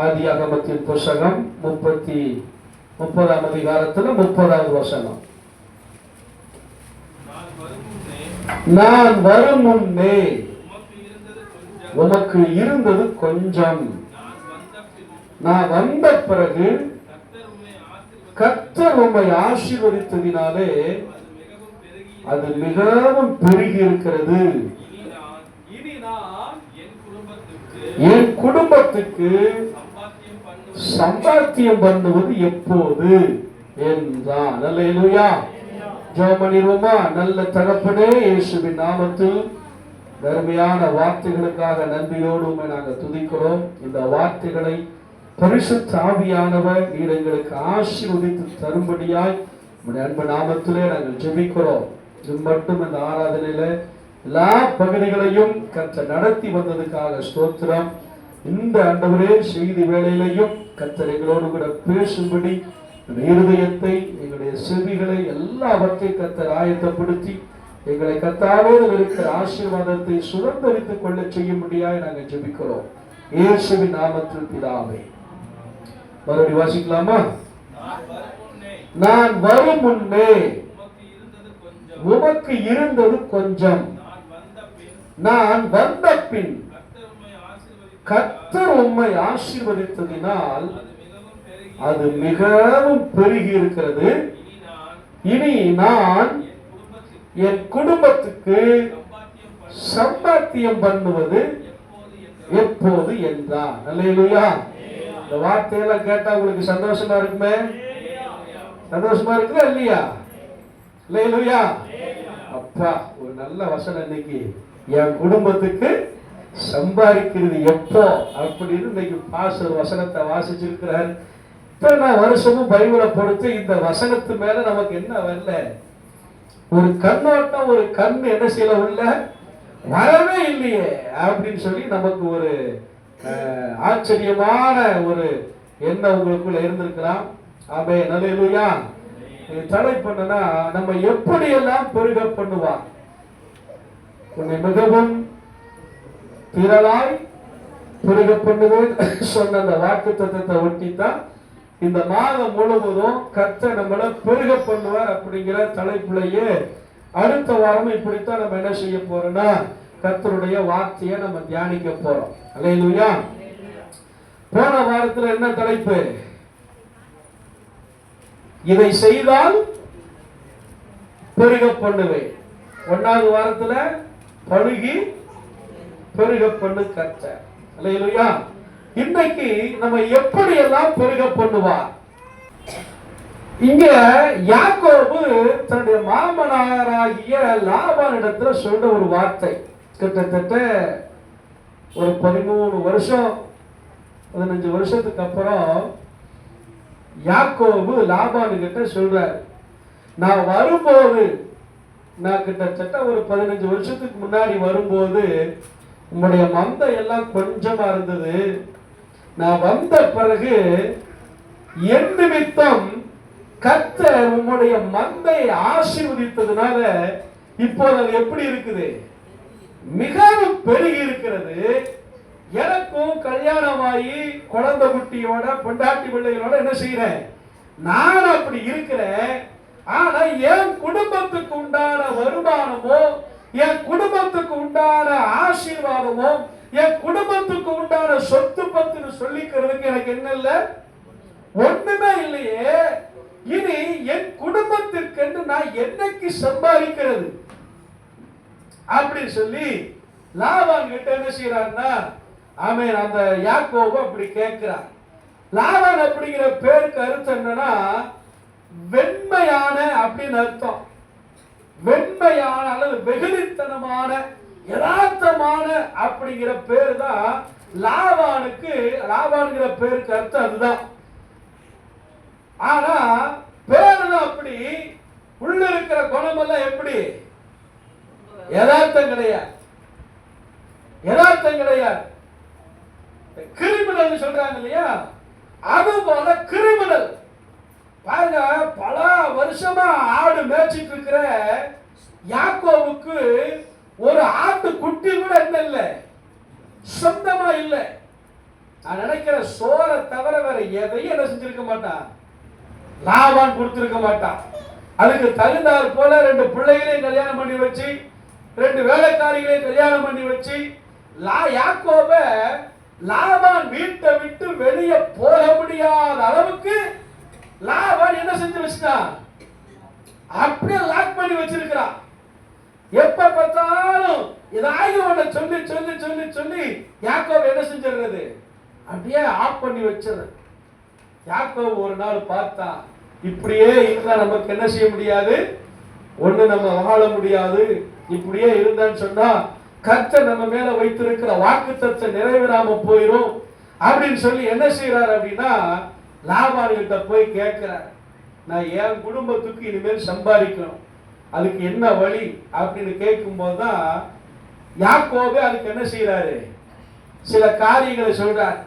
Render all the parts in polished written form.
ஆதியாகமத்தின் புஸ்தகம் 30ஆம் அதிகாரத்துல 30வது வசனம். நான் வரும் முன்னே உமக்கு இருந்தது கொஞ்சம், நான் வந்த பிறகு கர்த்தர் உம்மை ஆசீர்வதித்ததினாலே அது மிகவும் பெருகி இருக்கிறது. என் குடும்பத்துக்கு சம்பாத்தியம் பண்ணுவது எப்போது என்றான். அல்லேலூயா. ஜெபம் பண்ணிடுவோமா? நல்ல தகப்பனே, இயேசுவின் நாமத்தில் அருமையான வார்த்தைகளுக்காக நன்றியோடு நாங்கள் துதிக்கிறோம். இந்த வார்த்தைகளை பரிசுத்த ஆவியானவர் நீர் எங்களுக்கு ஆசீர்வதித்து தரும்படியாய் உம்முடைய அன்பு நாமத்திலே நாங்கள் ஜெபிக்கிறோம். இது மட்டும் இந்த ஆராதனையில எல்லா பகுதிகளையும் கர்த்தர் நடத்தி வந்ததுக்காக ஸ்தோத்திரம். இந்த ஆண்டவரே செய்தி வேளையிலையும் கர்த்தர் எங்களோடு கூட பேசும்படி இருதயத்தை, எங்களுடைய செவிகளை எல்லாவற்றையும் கர்த்தர் ஆயத்தப்படுத்தி எங்களை கர்த்தாவோடு இருக்கிற ஆசீர்வாதத்தை சுதந்திரித்துக் கொள்ள செய்யும்படியாய் நாங்கள் ஜெபிக்கிறோம். இயேசுவின் நாமத்தில் பிதாவே. மறுபடி வாசிக்கலாமா? நான் வரும் முன்னே உமக்கு இருந்தது கொஞ்சம், நான் வந்த பின் கர்த்தர் உம்மை ஆசீர்வதித்ததினால் அது மிகவும் பெருகி இருக்கிறது. இனி நான் என் குடும்பத்துக்கு சம்பாத்தியம் பண்ணுவது எப்போது என்றார். அல்லேலூயா. இந்த வார்த்தையெல்லாம் கேட்டா உங்களுக்கு சந்தோஷமா இருக்குமே? சந்தோஷமா இருக்குதா இல்லையா? அல்லேலூயா. அப்பா, ஒரு நல்ல வசனம் இன்னைக்கு. என் குடும்பத்துக்கு சம்பாதிக்கிறது எப்போ அப்படின்னு இன்னைக்கு பாஸ்டர் வசனத்தை வாசிச்சிருக்கிறார். இப்ப நான் வருஷமும் பைபிளை பொறுத்து இந்த வசனத்து மேல நமக்கு என்ன வரல, ஒரு கண்ணோட்டம், ஒரு கண் என்ன செய்யல உள்ள வரவே இல்லையே அப்படின்னு சொல்லி நமக்கு ஒரு ஆச்சரியமான ஒரு எண்ணம் உங்களுக்குள்ள இருந்திருக்கலாம். ஆமென். அல்லேலூயா. தடை பண்ணனா நம்ம எப்படி எல்லாம் பெருக பண்ணுவார். உன்னை மிகவும் திரளாய் பெருக பண்ணுவேன் சொன்ன அந்த வாக்கு தத்தத்தை ஒட்டித்தான் இந்த மாதம் முழுவதும் கர்த்தர் நம்மள பெருக பண்ணுவார் அப்படிங்கிற தலைப்புலையே அடுத்த வாரம் இப்படித்தான் நம்ம என்ன செய்ய போறோம்னா கர்த்தருடைய வார்த்தையை நம்ம தியானிக்க போறோம். அல்லேலூயா. போன வாரத்துல என்ன தலைப்பு? இதை செய்தால் பெருக பண்ணுவேன். 1வது வாரத்துல பழுகி பெருக பண்ணு கர்த்தர். அல்லேலூயா. இன்னைக்கு நம்ம எப்படி எல்லாம் பெருக பண்ணுவார். இங்க யாக்கோபு தன்னுடைய மாமனாராகிய லாபானிடத்துல சொல்ற ஒரு வார்த்தை, கிட்டத்தட்ட ஒரு 13 வருஷம் 15 வருஷத்துக்கு அப்புறம் யாக்கோபு லாபானு கிட்ட சொல்றார், நான் வரும்போது, நான் கிட்டத்தட்ட ஒரு 15 வருஷத்துக்கு முன்னாடி வரும்போது உங்களுடைய மந்தை எல்லாம் கொஞ்சமா இருந்தது. நான் வந்த பிறகு என் நிமித்தம் கர்த்தர் உம்முடைய மந்தை ஆசீர்வதித்ததுனால இப்போது அது எப்படி இருக்குது? மிகவும் பெருகி இருக்கிறது. எனக்கும் கல்யாணமாகி குழந்தை குட்டியோட பொண்டாட்டி பிள்ளைகளோட என்ன செய்யறேன், நான் அப்படி இருக்கிறேன். ஆனா என் குடும்பத்துக்கு உண்டான வருமானமோ, என் குடும்பத்துக்கு உண்டான ஆசீர்வாதமோ, என் குடும்பத்துக்கு உண்டான சொத்து பத்துன்னு சொல்லிக்கிறதுக்கு எனக்கு என்ன இல்லை, ஒண்ணுமே இல்லையே. இனி என் குடும்பத்திற்கு நான் என்னைக்கு சம்பாதிக்கிறது அப்படின்னு சொல்லி லாபான் கிட்ட என்ன செய்யறாருன்னா, ஆமென், அந்த யாக்கோபு அப்படி கேட்கிறார். லாபான் அப்படிங்கிற பேருக்கு அர்த்தம் என்னன்னா வெண்மையான அப்படின்னு அர்த்தம். வெண்மையான அல்லது வெகுளித்தனமான, யதார்த்தமான அப்படிங்கிற பேரு தான் லாபானுக்கு. லாபான்கிற பேருக்கு அர்த்தம் அதுதான். ஆனா பேரு தான் அப்படி, உள்ள இருக்கிற குணமெல்லாம் எப்படி? யதார்த்தம் கிடையாது. யதார்த்தம் கிடையாது. கிரிமினல் சொல்றாங்க இல்லையா, அது போல கிரிமினல். பாருங்க, பல வருஷமா ஆடு மேய்ச்சிட்டு இருக்கிற யாக்கோவுக்கு ஒரு ஆட்டு குட்டி கூட என்ன இல்லை, சொந்தமா இல்லை. நான் நினைக்கிற சோரை தவிர வேற எதையும் என்ன செஞ்சிருக்க மாட்டான், லாபான் கொடுத்திருக்க மாட்டான். அதுக்கு தகுந்தாற் போல 2 பிள்ளைகளையும் கல்யாணம் பண்ணி வச்சு 2 வேலைக்காரிகளையும் கல்யாணம் பண்ணி வச்சு யாக்கோப லாபான் வீட்டை விட்டு வெளியே போக முடியாத அளவுக்கு லாபான் என்ன செஞ்சு வச்சுட்டான், அப்படியே லாக் பண்ணி வச்சிருக்கிறான். எப்ப பார்த்தாலும் ஏதாவது ஒண்ணு சொல்லி சொல்லி சொல்லி சொல்லி யாக்கோபு என்ன செஞ்சிடுறது, அப்படியே ஆஃப் பண்ணி வச்சிருது. யாக்கோபு ஒரு நாள் பார்த்தா, இப்படியே இருந்தா நமக்கு என்ன செய்ய முடியாது, ஒண்ணு நம்ம வாழ முடியாது. இப்படியே இருந்தான்னு சொன்னா கர்த்தர் நம்ம மேல வைத்திருக்கிற வாக்குத்தத்தத்தை நிறைவேறாம போயிடும் அப்படின்னு சொல்லி என்ன செய்யறாரு அப்படின்னா, லாபான் கிட்ட போய் கேட்கிறார், நான் என் குடும்பத்துக்கு இனிமேல் சம்பாதிக்கணும், அதுக்கு என்ன வழி அப்படின்னு கேட்கும் போதுதான் யாக்கோபே அதுக்கு என்ன செய்யறாரு, சில காரியங்களை சொல்றார்.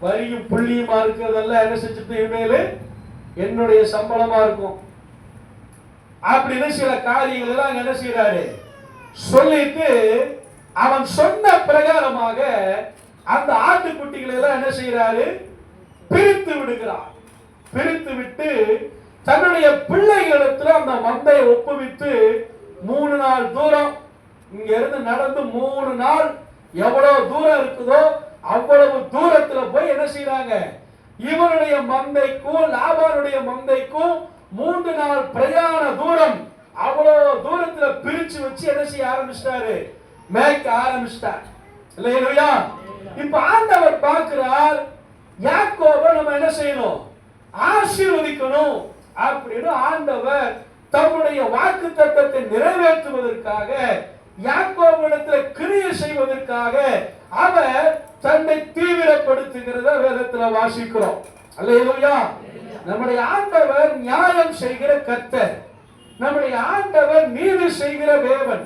வரியும் புள்ளியுமா இருக்கிறதெல்லாம் என்ன செஞ்சுட்டு இனிமேல் என்னுடைய சம்பளமா இருக்கும் அப்படின்னு சில காரியங்கள் எல்லாம் என்ன செய்யறாரு சொல்லிட்டு, அவன் சொன்ன பிரகாரமாக அந்த ஆட்டுக்குட்டிகளை எல்லாம் என்ன செய்யறாரு, பிரித்து விடுகிறார். பிரித்து விட்டு தன்னுடைய பிள்ளைகளிடத்துல அந்த மந்தையை ஒப்புவித்து 3 நாள் தூரம் இங்க இருந்து நடந்து 3 நாள் எவ்வளவு தூரம் இருக்குதோ அவ்வளவு தூரத்துல போய் என்ன செய்யறாங்க, இவனுடைய மந்தைக்கும் லாபானுடைய மந்தைக்கும் 3 நாள் பிரயாண தூரம் அவ்வளவு தூரத்துல பிரிச்சு வச்சு என்ன செய்ய ஆரம்பிச்சிட்டாரு, மேய்க்க ஆரம்பிச்சிட்டார். இல்லையா? இப்ப ஆண்டவர் பார்க்கிறார், யாக்கோபை நம்ம என்ன செய்யணும், ஆசீர்வதிக்கணும் அப்படின்னு ஆண்டவர் தம்முடைய வாக்குத்தத்தத்தை நிறைவேற்றுவதற்காக யாக்கோபிடத்தில் கிரியை செய்வதற்காக அவர் தன்னை தீவிரப்படுத்துகிறத வேதத்துல வாசிக்கிறோம். அல்லேலூயா. நம்முடைய ஆண்டவர் நியாயம் செய்கிற கர்த்தர், நம்முடைய ஆண்டவர் நீதி செய்கிற தேவன்.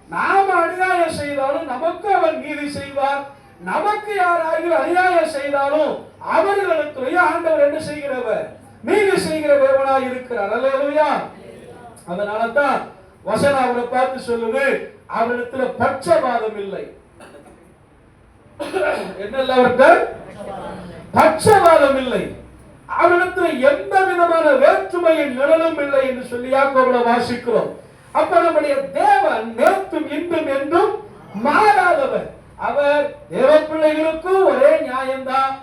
நாம அநியாயம் செய்தாலும் நமக்கு அவர் நீதி செய்வார், நமக்கு யாராவது அநியாயம் செய்தாலும் அவர்களுக்கு ஆண்டவர் என்ன செய்கிறவர், நீதி செய்கிற தேவனாய் இருக்கிறார். அல்லேலூயா. அதனால தான் வசனம் அவரை பார்த்து சொல்லுது, அவரிடத்துல பட்சபாதம் இல்லை. என்ன அவர்கிட்ட பட்சபாதம் இல்லை, அவரிடத்துல எந்த விதமான வேற்றுமையின் நிழலும் இல்லை என்று சொல்லி யாக்கோபுல வாசிக்கிறோம். அப்ப நம்முடைய தேவன் நேற்றும் இன்றும் என்றும் மாறாதவர். அவர் தேவ பிள்ளைகளுக்கும் ஒரே நியாயம்தான்,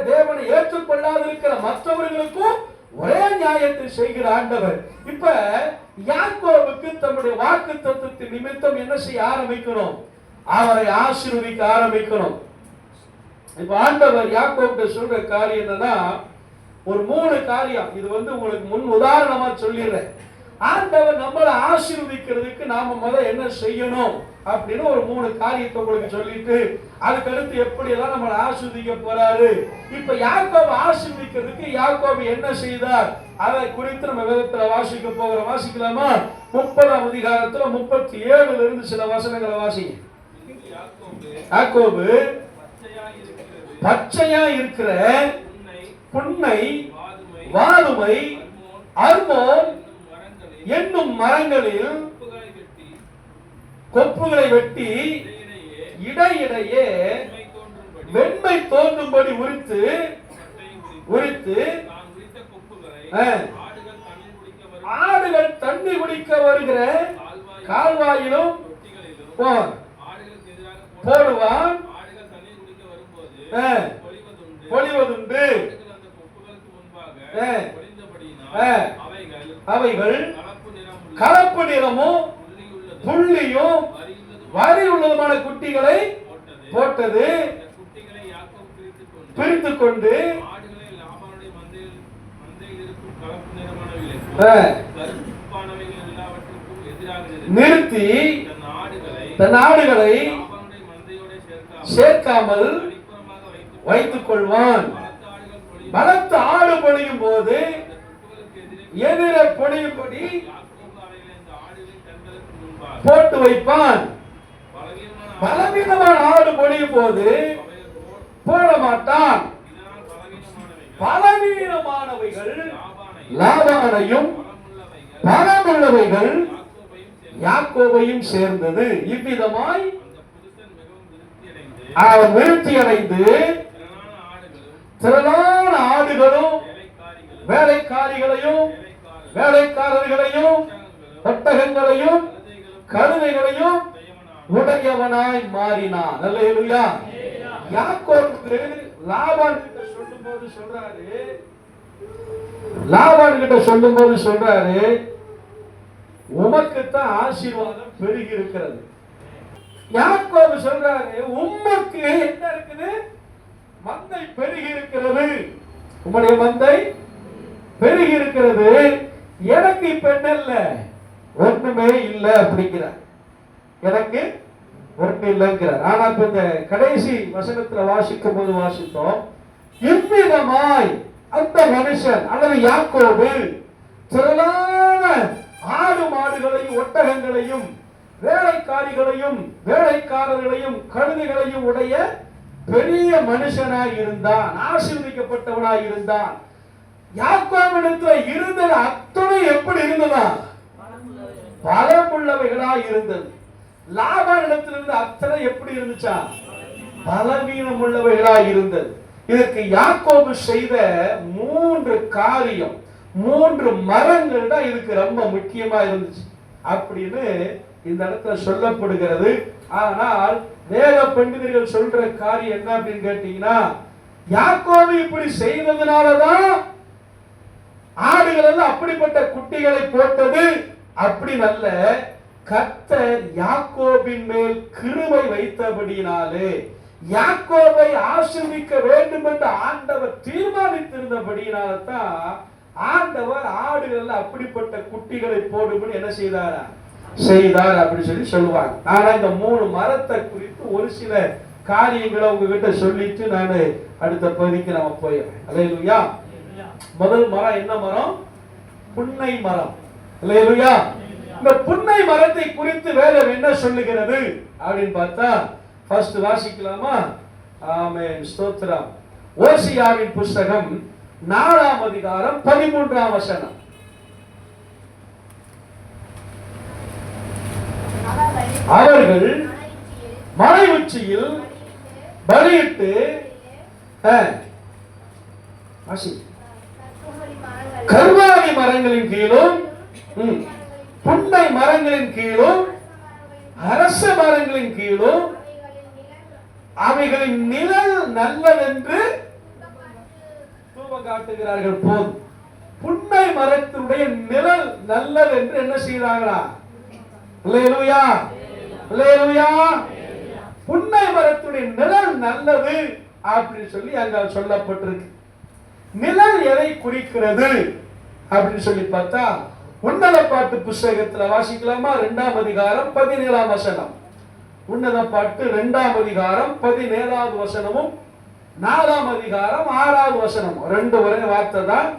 தேவனை ஏற்றுக்கொள்ளாது இருக்கிற மற்றவர்களுக்கும் ஒரே நியாயத்தை செய்கிற ஆண்டவர். இப்ப யாக்கோபுக்கு தம்முடைய வாக்குத்தத்தத்தின் நிமித்தம் என்ன செய்ய ஆரம்பிக்கணும், அவரை ஆசீர்வதிக்க ஆரம்பிக்கணும். இப்ப ஆண்டவர் யாக்கோபுக்கு சொல்ற காரியம் என்னன்னா, ஒரு 3 காரியம். இது உங்களுக்கு முன் உதாரணமா சொல்லிடுறேன். ஆண்டவர் நம்மளை ஆசீர்வதிக்கிறதுக்கு நாம முதல்ல என்ன செய்யணும் அப்படின்னு ஒரு 3 காரியத்தை உங்களுக்கு சொல்லிட்டு அதுக்கடுத்து எப்படி எல்லாம் நம்மளை ஆசீர்வதிக்க போறாரு. இப்ப யாக்கோபு ஆசீர்வதிக்கிறதுக்கு யாக்கோபு என்ன செய்தார் அதை குறித்து நம்ம வேதத்துல வாசிக்க போகிறோம். வாசிக்கலாமா? 30ஆம் அதிகாரத்துல 37ல இருந்து சில வசனங்களை வாசிங்க. யாக்கோபு பச்சையா இருக்கிற புன்னை, வாதுமை, அர்மோன் என்னும் மரங்களில் கொப்புகளை வெட்டி இடையிடையே வெண்மை தோன்றும்படி உரித்து ஆடுகள் தண்ணி குடிக்க வருகிற கால்வாயிலும் போடுவான். பொழிவதுண்டு. அவைகள் கலப்பு நிறமும் புள்ளியும் வரி உள்ளதுமான குட்டிகளை போட்டது. பிரித்து கொண்டு நிறுத்தி தன் ஆடுகளை சேர்க்காமல் வைத்துக் கொள்வான். பலத்த ஆடு பொழியும் போது எதிர பொழியும்படி போட்டு வைப்பான். பலவீனமான ஆடு பொழியும் போது போட மாட்டான். பலவீனமானவைகள் லாபானையும் பலமுள்ளவைகள் யாக்கோபையும் சேர்ந்தது. இவ்விதமாய் அவன் விருத்தி அடைந்து திரளான ஆடுகளும் வேலைக்காரிகளையும் வேலைக்காரர்களையும் ஒட்டகங்களையும் கழுதைகளையும் உடையவனாய் மாறினான். அல்லேலூயா. யாக்கோபுக்கு லாபான் கிட்ட சொல்லும்போது சொல்றாரு, உமக்குத்தான் ஆசீர்வாதம் பெருகி இருக்கிறது. யாக்கோபு சொல்றாரு, உமக்கு என்ன இருக்குது? மந்தை பெருகி இருக்கிறது. உம்முடைய மந்தை பெருகி இருக்கிறது. எனக்கு இப்ப என்ன இல்ல, ஒண்ணுமே இல்ல அப்படிங்கிறார். எனக்கு ஒண்ணு இல்லைங்கிறார். ஆனா இப்ப இந்த கடைசி வசனத்துல வாசிக்கும் போது வாசித்தோம், இவ்விதமாய் அந்த மனுஷன் அல்லது யாக்கோபு திரளான ஆடு மாடுகளையும் ஒட்டகங்களையும் வேலைக்காரிகளையும் வேலைக்காரர்களையும் கழுதைகளையும் உடைய பெரிய மனுஷனாய் இருந்தான், ஆசீர்வதிக்கப்பட்டவனாய் இருந்தான். யாக்கோபிடத்துல இருந்தது அத்தனை எப்படி இருந்ததா? பலமுள்ளவைகளாய் இருந்தது. லாபானிடத்தில் இருந்த அத்தனை எப்படி இருந்துச்சா? பலவீனம் உள்ளவைகளாய் இருந்தது. இதற்கு யாக்கோபு செய்த 3 காரியம், 3 மரங்கள் தான் இதுக்கு ரொம்ப முக்கியமா இருந்துச்சு அப்படின்னு இந்த இடத்துல சொல்லப்படுகிறது. ஆனால் வேத பண்டிதர்கள் சொல்ற காரியம் என்ன அப்படின்னு கேட்டீங்கன்னா, யாக்கோபு இப்படி செய்ததுனாலதான் ஆடுகள் எல்லாம் அப்படிப்பட்ட குட்டிகளை போட்டது அப்படி நல்ல. கர்த்தர் யாக்கோபின் மேல் கிருபை வைத்தபடியினாலே, யாக்கோபை ஆசீர்வதிக்க வேண்டும் என்று ஆண்டவர் தீர்மானித்திருந்தபடியினால தான் ஆண்டவர் ஆடுகள் அப்படிப்பட்ட குட்டிகளை போடும்படி என்ன செய்தார் அப்படி சொல்லுவாங்க. ஆனா இந்த 3 மரத்தை குறித்து ஒரு சில காரியங்களை உங்ககிட்ட சொல்லிட்டு நான் அடுத்த பகுதிக்கு நம்ம போயிடுறேன். அல்லேலூயா. முதல் மரம் என்ன மரம்? புன்னை மரம். அல்லேலூயா. இந்த புன்னை மரத்தை குறித்து வேதம் என்ன சொல்லுகிறது அப்படின்னு பார்த்தா, ஃபர்ஸ்ட் வாசிக்கலாமா? ஆமென், ஸ்தோத்திரம். ஓசியாவின் புஸ்தகம் 4ஆம் அதிகாரம் 13ஆம் வசனம். அவர்கள் மலை உச்சியில் பலியிட்டு கர்வாலி மரங்களின் கீழும் புன்னை மரங்களின் கீழும் அரச மரங்களின் கீழும் அவைகளின் நிழல் நல்லதென்று தூபம் காட்டுகிறார்கள். போதும். புன்னை மரத்தினுடைய நிழல் நல்லது என்று என்ன செய்தாங்களா? அல்லேலூயா, அல்லேலூயா. புன்னை மரத்துடைய நிழல் நல்லது அப்படின்னு சொல்லி அங்க சொல்லப்பட்டிருக்கு. நிழல் எதை குறிக்கிறது அப்படின்னு சொல்லி பார்த்தா, உன்னத பாட்டு புஸ்தகத்துல வாசிக்கலாமா? 2ஆம் அதிகாரம் 17ஆம் வசனம். உன்னத பாட்டு 2ஆம் அதிகாரம் 17ஆவது வசனமும் 4ஆம் அதிகாரம் 6ஆவது வசனமும் 2 ஒரே வார்த்தை தான்.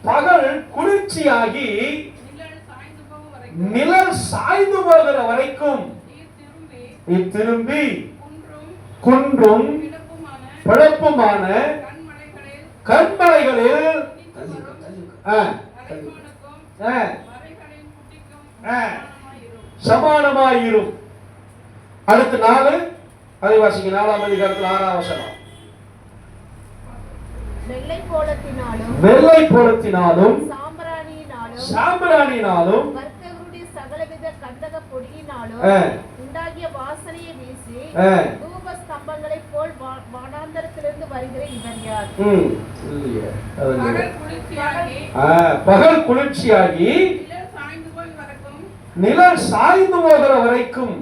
பகல் குளிர்ச்சியாகி நிழல் சாய்ந்து போகிற வரைக்கும் திரும்பி குன்றும் பிளப்புமான கண்மலைகளில் சமானமாயிரும். அடுத்த 4 அதை வாசிங்க. 4ஆம் அதிகாரத்தில் 6ஆம் வசனம். வெள்ளை போலத்தினாலும் சாம்பிராணியினாலும் வர்த்தகருடைய சகலவித கந்தக பொடியினாலும் உண்டாகிய வாசனையை வீசி தூப ஸ்தம்பங்களை போல் வனாந்தரத்திலிருந்து வருகிற இவர் யார்? பகல் குளிர்ச்சியாகி நிழல் சாய்ந்து போகிற வரைக்கும்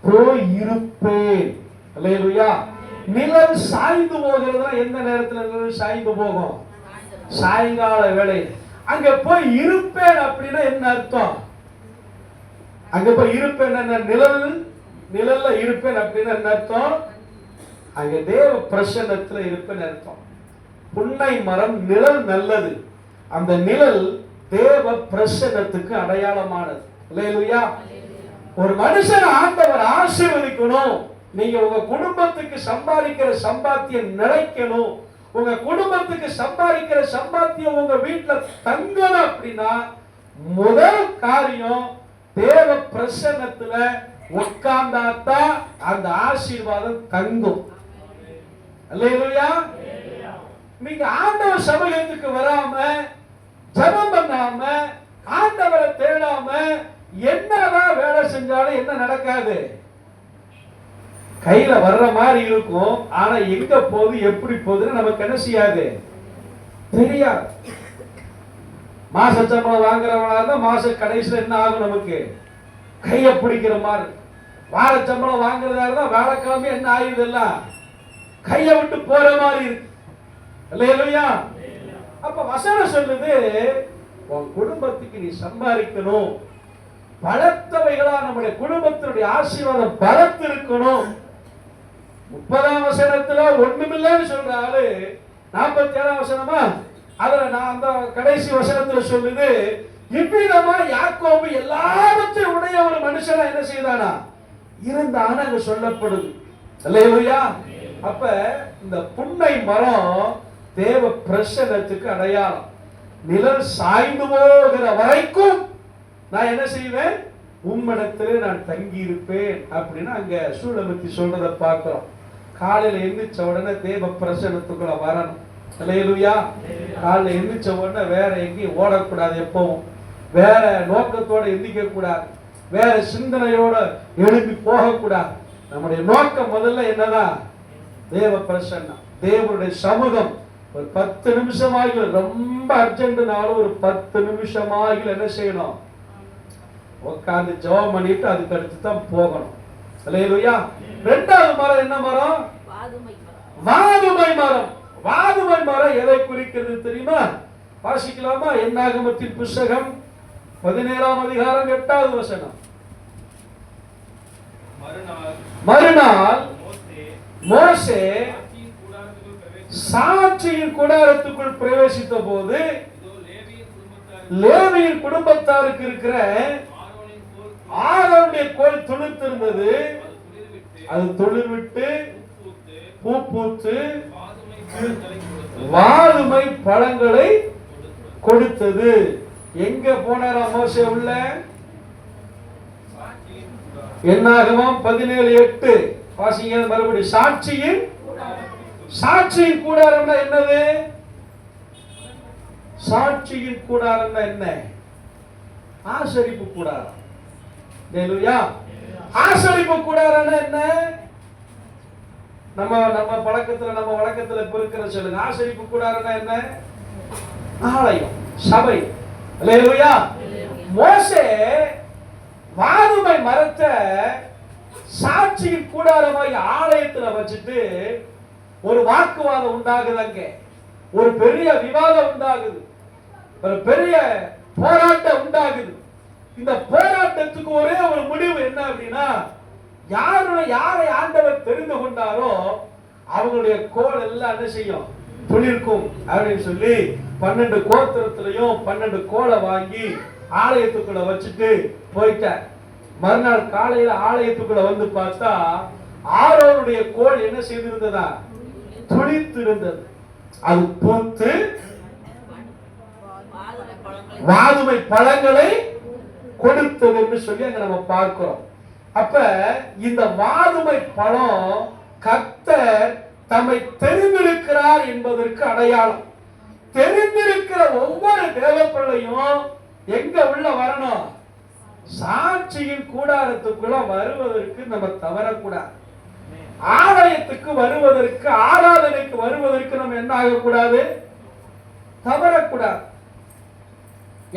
போயிருப்பேன். அல்லேலூயா. நிழல் சாய்ந்து போகிறதுனா எந்த நேரத்துல நிழல் சாய்ந்து போகும்? சாயங்கால வேளை. அங்க போய் இருப்பேன் அப்படின்னா என்ன அர்த்தம்? அங்க போய் இருப்பேன் நிழல்ல இருப்பேன் அப்படின்னா என்ன அர்த்தம்? அங்க தேவ பிரசன்னத்துல இருப்பேன் அர்த்தம். புன்னை மரம் நிழல் நல்லது. அந்த நிழல் தேவ பிரசன்னத்துக்கு அடையாளமானது. அல்லேலூயா. ஒரு மனுஷன் ஆண்டவர் ஆசீர்வதிக்கணும். நீங்க உங்க குடும்பத்துக்கு சம்பாதிக்கிற சம்பாத்தியம் நிலைக்கணும், உங்க குடும்பத்துக்கு சம்பாதிக்கிற சம்பாத்தியம் உங்க வீட்டுல தங்கணும் அப்படின்னா முதல் காரியம் பிரசன்னத்துல உட்கார்ந்தாதான் அந்த ஆசீர்வாதம் தங்கும். அல்லேலூயா. நீங்க ஆண்டவர் சமூகத்துக்கு வராம ஜெபம் பண்ணாம ஆண்டவரை தேடாம என்னதான் வேலை செஞ்சாலும் என்ன நடக்காது? கையில வர்ற மாதிரி இருக்கும், ஆனா எங்க போகுது எப்படி போகுதுன்னு நமக்கு என்ன செய்யாது, தெரியாது. மாச சம்பளம் வாங்குறவனா இருந்தா மாச கடைசியில் என்ன ஆகும், நமக்கு கைய பிடிக்கிற மாதிரி. வார சம்பளம் வாங்குறதா இருந்தா வேலைக்கிழமை என்ன ஆயுது, எல்லாம் கைய விட்டு போற மாதிரி இருக்கு. அல்லேலூயா. அப்ப வசனம் சொல்லுது, உன் குடும்பத்துக்கு நீ சம்பாதிக்கணும், பலத்தவைகளா நம்முடைய குடும்பத்தினுடைய ஆசீர்வாதம் பலத்து இருக்கணும். 30ஆம் வசனத்துல ஒண்ணுமில்லைன்னு சொல்ற ஆளு 47ஆம் வசனமா, அதுல நான் அந்த கடைசி வசனத்துல சொல்லுது, இவ்விதமா யாக்கோபு எல்லாவற்றையும் உடைய ஒரு மனுஷனா என்ன செய்தானா இருந்தான்னு அங்க சொல்லப்படுது. அல்லேலூயா. அப்ப இந்த புன்னை மரம் தேவ பிரசன்னத்துக்கு அடையாளம். நிழல் சாய்ந்து போகிற வரைக்கும் நான் என்ன செய்வேன், உம்மிடத்திலே நான் தங்கி இருப்பேன் அப்படின்னு அங்க சூலமத்தி சொல்றதை பார்க்கிறோம். காலையில எந்திரிச்ச உடனே தேவ பிரசன்னத்துக்குள்ள வரணும். அல்லேலூயா. காலையில எந்திரிச்ச உடனே வேற எங்கேயும் ஓடக்கூடாது, எப்பவும் வேற நோக்கத்தோட எந்திரிக்க கூடாது, வேற சிந்தனையோட எழுப்பி போகக்கூடாது. நம்முடைய நோக்கம் முதல்ல என்னதான், தேவ பிரசன்னம், தேவனுடைய சமூகம். ஒரு 10 நிமிஷமாகி, ரொம்ப அர்ஜென்ட்னாலும் ஒரு 10 நிமிஷமாகி என்ன செய்யணும், உட்கார்ந்து ஜெபம் பண்ணிட்டு அதுக்கு அடுத்து தான் போகணும். அல்லேலூயா. இரண்டாவது மரம் என்ன மரம், வாதுமை மரம். வாதுமை மரம் எதை குறிக்கிறது தெரியுமா? வாசிக்கலாமா? என்னாகமத்தின் புஸ்தகம் 17ஆம் அதிகாரம் 8வது வசனம். மறுநாள் மோசே சாட்சியின் கூடாரத்துக்குள் பிரவேசித்த போது லேவியின் குடும்பத்தாருக்கு இருக்கிற ஆரோனுடைய கோல் துளிர்த்திருந்தது. அது துளிர்விட்டு பூ பூத்து வாதுமை பழங்களை கொடுத்தது. எங்க போனாரா மோசே உள்ள? என்னாகமம் 17:8 வாசிங்க மறுபடியும். சாட்சியின் கூடாரம்னா என்னது? சாட்சியின் கூடாரம்னா என்ன? ஆசரிப்பு கூடாரம். அல்லேலூயா. ஆசரிப்பு கூடாரம்னா என்ன? நம்ம பழக்கத்துல, நம்ம வழக்கத்துல இப்ப இருக்கிற சொல்லுங்க. ஆசரிப்பு கூடாரம்னா என்ன? ஆலயம், சபை. அல்லேலூயா. மோசே வாதுமை மரத்தை சாட்சியின் கூடாரமாய் ஆலயத்துல வச்சுட்டு ஒரு வாக்குவாதம் உண்டாகுது. அங்கே ஒரு பெரிய விவாதம் உண்டாகுது, ஒரு பெரிய போராட்டம் உண்டாகுது. இந்த போராட்டத்துக்கு ஒரே ஒரு முடிவு என்ன அப்படின்னா, யாரை ஆண்டவர் தெரிந்து கொண்டாரோ அவங்களுடைய கோல் எல்லாம் என்ன செய்யும், துளிர்க்கும் அப்படின்னு சொல்லி 12 கோத்திரத்திலையும் 12 கோலை வாங்கி ஆலயத்துக்குள்ள வச்சுட்டு போயிட்டார். மறுநாள் காலையில ஆலயத்துக்குள்ள வந்து பார்த்தா ஆரோனுடைய கோல் என்ன செய்திருந்ததா, துளிர்த்திருந்தது. அது பூத்து வாதுமை பழங்களை கொடுத்தது என்று சொல்லி அங்க நம்ம பார்க்கிறோம். அப்ப இந்த வாதுமை பழம் கர்த்தர் தம்மை தெரிந்திருக்கிறார் என்பதற்கு அடையாளம். தெரிந்திருக்கிற ஒவ்வொரு தேவப்பிள்ளையும் எங்க உள்ள வரணும், சாட்சியின் கூடாரத்துக்குள்ள வருவதற்கு நம்ம தவறக்கூடாது. ஆலயத்துக்கு வருவதற்கு, ஆராதனைக்கு வருவதற்கு நம்ம என்ன ஆகக்கூடாது, தவறக்கூடாது.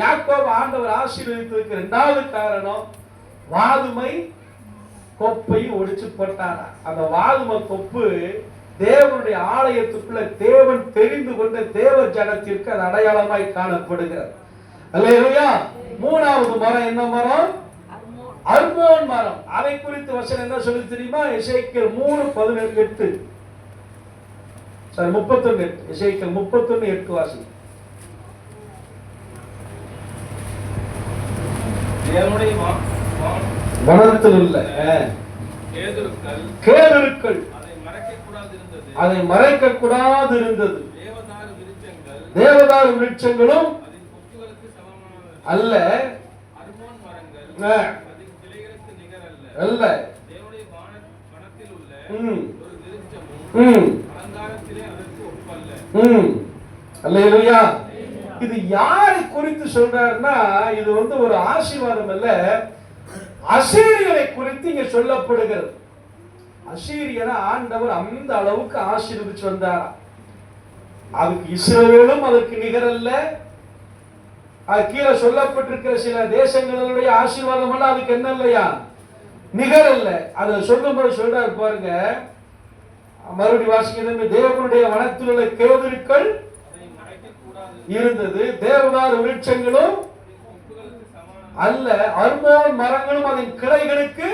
யாக்கோபு ஆண்டவர் ஆசீர்வதித்ததற்கு 2வது காரணம், வாதுமை கொப்பை ஒடிச்சு போட்டாரா. அந்த வாதுமை கொப்பு தேவனுடைய ஆலயத்துக்குள்ள தேவன் தெரிந்து கொண்ட தேவ ஜனத்திற்கு அது அடையாளமாய் காணப்படுகிறது. அல்லேலூயா. 3வது மரம் என்ன மரம்? அர்மோன் மரம். அதை குறித்து வசனம் என்ன சொல்லி தெரியுமா? எசேக்கியேல் 3:18 31. எசேக்கியேல் 31:8 வாசி. வனத்தில் உள்ள கேதுருக்கள் அதை மறைக்க கூடாது இருந்தது. தேவதாரு விருட்சங்களும் அல்ல, அல்ல. தேவனுடைய வனத்தில் உள்ள ஒரு விருட்சமும் அலங்காரத்திலே அதற்கு ஒப்பல்ல. அல்லேலூயா. இது யாரை குறித்து சொல்றாருன்னா, இது ஒரு ஆசீர்வாதம் அல்ல, அசீரியரை குறித்து இங்க சொல்லப்படுகிறது. அசீரியனை ஆண்டவர் அந்த அளவுக்கு ஆசீர்வதிச்சு வந்தார். அதுக்கு இஸ்ரவேலும் அதற்கு நிகரல்ல. அது கீழே சொல்லப்பட்டிருக்கிற சில தேசங்களுடைய ஆசீர்வாதம் எல்லாம் அதுக்கு என்ன இல்லையா, நிகரல்ல. அதை சொல்லும்போது சொல்றாரு பாருங்க, மறுபடி வாசிக்கிறது, தேவனுடைய வனத்தில் உள்ள கேதுருக்கள் இருந்தது, தேவதாரு விருட்சங்களும் அல்ல, அர்மோன் மரங்களும் அதன் கிளைகளுக்கு.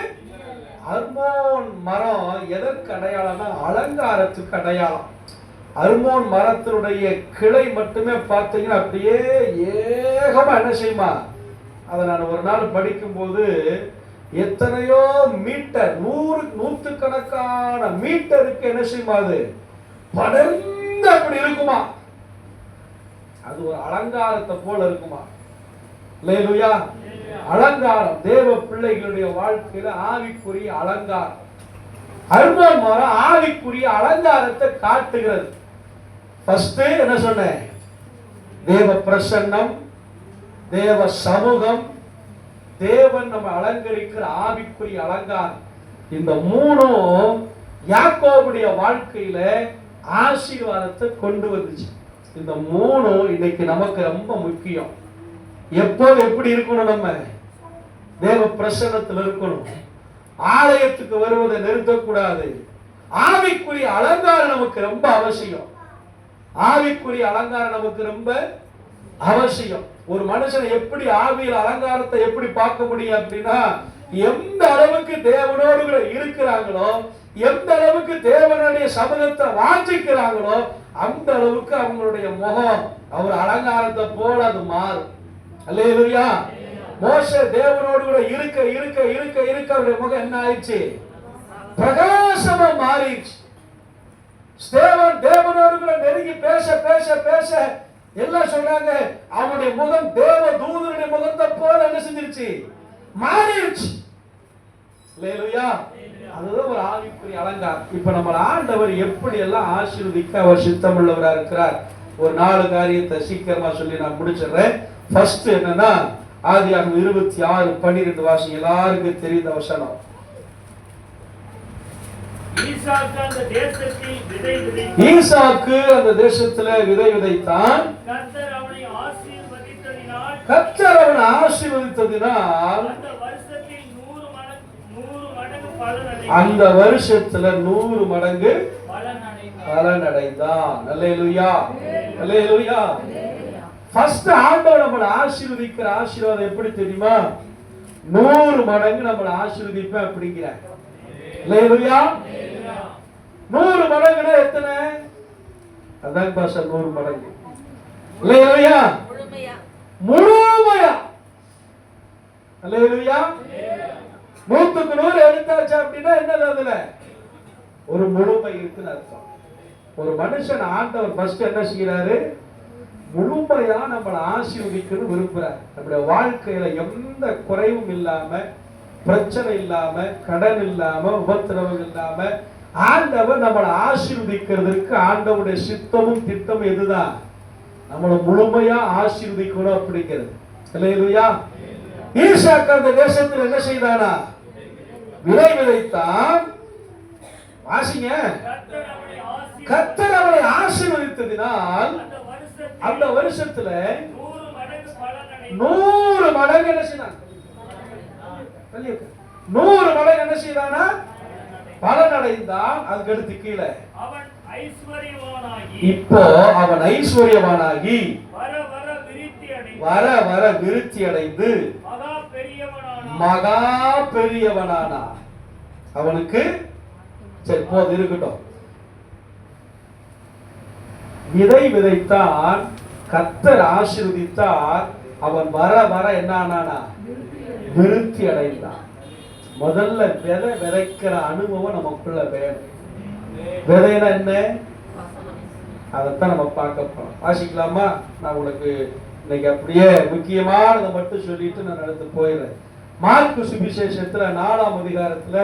அர்மோன் மரம் எதற்கு அடையாளம்னா அலங்காரத்துக்கு அடையாளம். அர்மோன் மரத்தினுடைய கிளை மட்டுமே பார்த்தீங்கன்னா அப்படியே ஏகமா என்ன செய்யுமா. அதை நான் ஒரு நாள் படிக்கும் போது எத்தனையோ மீட்டர், நூற்றுக்கணக்கான மீட்டருக்கு என்ன செய்யுமா, அது படர்ந்து அப்படி இருக்குமா. அது ஒரு அலங்காரத்தை போல இருக்குமா. அல்லேலூயா. அலங்காரம் தேவ பிள்ளைகளுடைய வாழ்க்கையில ஆவிக்குரிய அலங்காரம். அர்மோன் மரம் ஆவிக்குரிய அலங்காரத்தை காட்டுகிறது. ஃபர்ஸ்ட் என்ன சொன்னேன், தேவ பிரசன்னம், தேவ சமூகம், தேவன் நம்ம அலங்கரிக்கிற ஆவிக்குரிய அலங்காரம். இந்த மூணும் யாக்கோபுடைய வாழ்க்கையில ஆசீர்வாதத்தை கொண்டு வந்துச்சு. இந்த மூணும் இன்னைக்கு நமக்கு ரொம்ப முக்கியம். எப்போது எப்படி இருக்கணும், நம்ம தேவ பிரசன்னத்தில் இருக்கணும். ஆலயத்துக்கு வருவதை நிறுத்தக்கூடாது. ஆவிக்குரிய அலங்காரம் நமக்கு ரொம்ப அவசியம். ஆவிக்குரிய அலங்காரம் நமக்கு ரொம்ப அவசியம். ஒரு மனுஷனை எப்படி ஆவியில் அலங்காரத்தை எப்படி பார்க்க முடியும் அப்படின்னா, எந்த அளவுக்கு தேவனோடு கூட இருக்கிறாங்களோ, எந்த அளவுக்கு தேவனுடைய சமூகத்தை வாஞ்சிக்கிறாங்களோ, அந்த அளவுக்கு அவங்களுடைய முகம் அவர் அலங்காரத்தை போல அது மாறும். அல்லேலூயா. மோசே தேவனோடு கூட இருக்க இருக்க இருக்க இருக்க அவருடைய முகம் என்ன ஆயிடுச்சு, பிரகாசமா மாறிடுச்சு. ஸ்தேவன் தேவனோடு கூட நெருங்கி பேச பேச பேச எல்லாம் சொல்றாங்க, அவனுடைய முகம் தேவ தூதனுடைய முகத்தை போல என்ன செஞ்சிருச்சு, மாறிடுச்சு. அல்லேலூயா. அதுதான் ஒரு ஆவிக்குரிய அலங்காரம். இப்ப நம்ம ஆண்டவர் எப்படி எல்லாம் ஆசீர்வதிக்க அவர் சித்தமுள்ளவரா இருக்கிறார். ஒரு 4 காரியத்தை சீக்கிரமா சொல்லி நான் முடிச்சிடுறேன். ஃபர்ஸ்ட் என்னன்னா, ஆதியாகமம் 26:12 வாசி. எல்லாருக்கும் தெரிந்த வசனம். ஈசாக்கு அந்த தேசத்துல விதை விதைத்தான். கர்த்தர் அவனை ஆசீர்வதித்ததினால் அந்த வருஷத்துல 100 மடங்கு பலன் அடைந்தான். அல்லேலூயா. அல்லேலூயா. ஃபர்ஸ்ட் ஆண்டவர் நம்மளை ஆசீர்வதிக்கிற ஆசீர்வாதம் எப்படி தெரியுமா, 100 மடங்கு நம்மளை ஆசீர்வதிப்பேன் அப்படிங்கிறார். அல்லேலூயா. 100 மடங்குனா எத்தனை, அதான் பாஷா 100 மடங்கு. அல்லேலூயா. முழுமையா. அல்லேலூயா. 100க்கு 100 எடுத்தாச்சு அப்படின்னா என்னது, அதுல ஒரு முழுமை இருக்குன்னு அர்த்தம். ஒரு மனுஷன் ஆண்டவர் ஃபர்ஸ்ட் என்ன செய்யறாரு, முழுமையா நம்மளை ஆசீர்வதிக்கணும் விரும்புறார். நம்முடைய வாழ்க்கையில எந்த குறைவும் இல்லாம, பிரச்சனை இல்லாம, கடன் இல்லாம, உபத்திரவம் இல்லாம ஆண்டவர் நம்மளை ஆசீர்வதிக்கிறதுக்கு ஆண்டவருடைய சித்தமும் திட்டமும் எதுதான், நம்மளை முழுமையா ஆசீர்வதிக்கணும் அப்படிங்கிறது. அல்லேலூயா. ஈசாக்கு அந்த தேசத்தில் என்ன செய்தானா, விதை விதைத்தான். வாசிங்க. கர்த்தர் அவனை ஆசீர்வதித்ததினால் அந்த வருஷத்துல 100 மடங்கு என்ன செய்தான், 100 மடங்கு என்ன செய்தானா, பலன் அடைந்தான். அதுக்கு அடுத்து கீழே, இப்போ அவன் ஐஸ்வர்யவானாகி வர வர விருத்தி அடைந்து மகா பெரியவனானா. அவனுக்கு சரி போது இருக்கட்டும். விதை விதைத்தான், கர்த்தர் ஆசீர்வதித்தார். அவன் வர வர என்ன ஆனானா, விருத்தி அடைந்தான். முதல்ல விதை விதைக்கிற அனுபவம் நமக்குள்ள வேணும். விதைனா என்ன, அதைத்தான் நம்ம பார்க்க போறோம். வாசிக்கலாமா? நான் உங்களுக்கு இன்னைக்கு அப்படியே முக்கியமானதை மட்டும் சொல்லிட்டு நான் அடுத்து போயிடுறேன். மார்க்கு சுவிசேஷத்துல 4ஆம் அதிகாரத்துல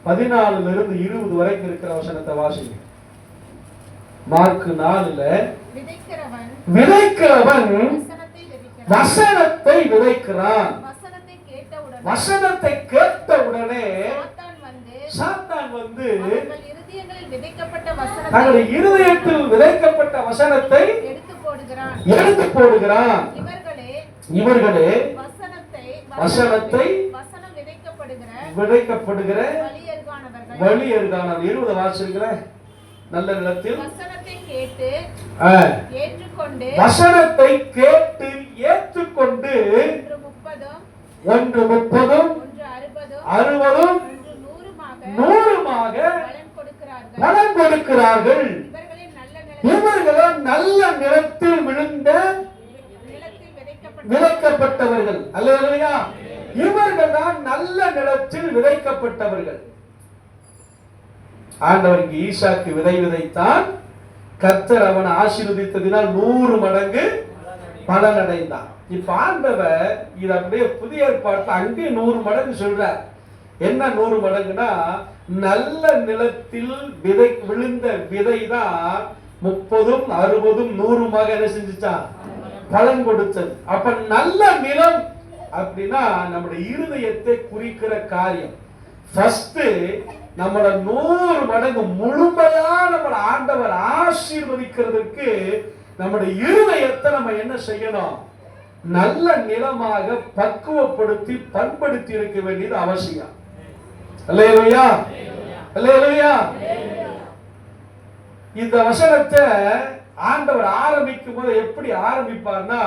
14 இருந்து 20 வரைக்கும் இருக்கிற வசனத்தை வாசிங்க. மார்க்கு 4ல விதைக்கிறவன் வசனத்தை விதைக்கிறான். வசனத்தை கேட்ட உடனே சாத்தான் வந்து தங்களுடைய இருதயத்தில் விதைக்கப்பட்ட வசனத்தை எடுத்து போடுகிறான். இவர்களே வசனத்தை விதைக்கப்படுகிற வழியர்கானவர். 20 வாசிக்கிறேன். நல்ல நிலத்தில் வசனத்தை கேட்டு ஏற்றுக்கொண்டு 1 30 60 100 பலன் கொடுக்கிறார்கள். இவர்களும் நல்ல நிலத்தில் விதைக்கப்பட்டவர்கள். அல்லேலூயா. இவர்கள் தான் நல்ல நிலத்தில் விதைக்கப்பட்டவர்கள். ஆண்டவர் இங்கு ஈசாக்கு விதை விதைத்தான். கர்த்தர் அவனை ஆசீர்வதித்ததினால் 100 மடங்கு பலன் அடைந்தான். இப்ப ஆண்டவர் இது அப்படியே புதிய ஏற்பாட்டில் அங்கே 100 மடங்கு சொல்றார். என்ன 100 மடங்குனா, நல்ல நிலத்தில் விழுந்த விதை தான் 30 60 100 என்ன செஞ்சுச்சான்? பலன் கொடுத்தது. அப்ப நல்ல நிலம் அப்படின்னா நம்முடைய இருதயத்தை குறிக்கிற காரியம். ஃபர்ஸ்ட் நம்மள 100 மடங்கு முழுமையா நம்மள ஆண்டவர் ஆசீர்வதிக்கிறதுக்கு நம்முடைய இருதயத்தை நம்ம என்ன செய்யணும்? நல்ல நிலமாக பக்குவப்படுத்தி பண்படுத்தி இருக்க வேண்டியது அவசியம். அல்லேலூயா, அல்லேலூயா. இந்த வசனத்தை ஆண்டவர் ஆரம்பிக்கும் போது எப்படி ஆரம்பிப்பார்னா,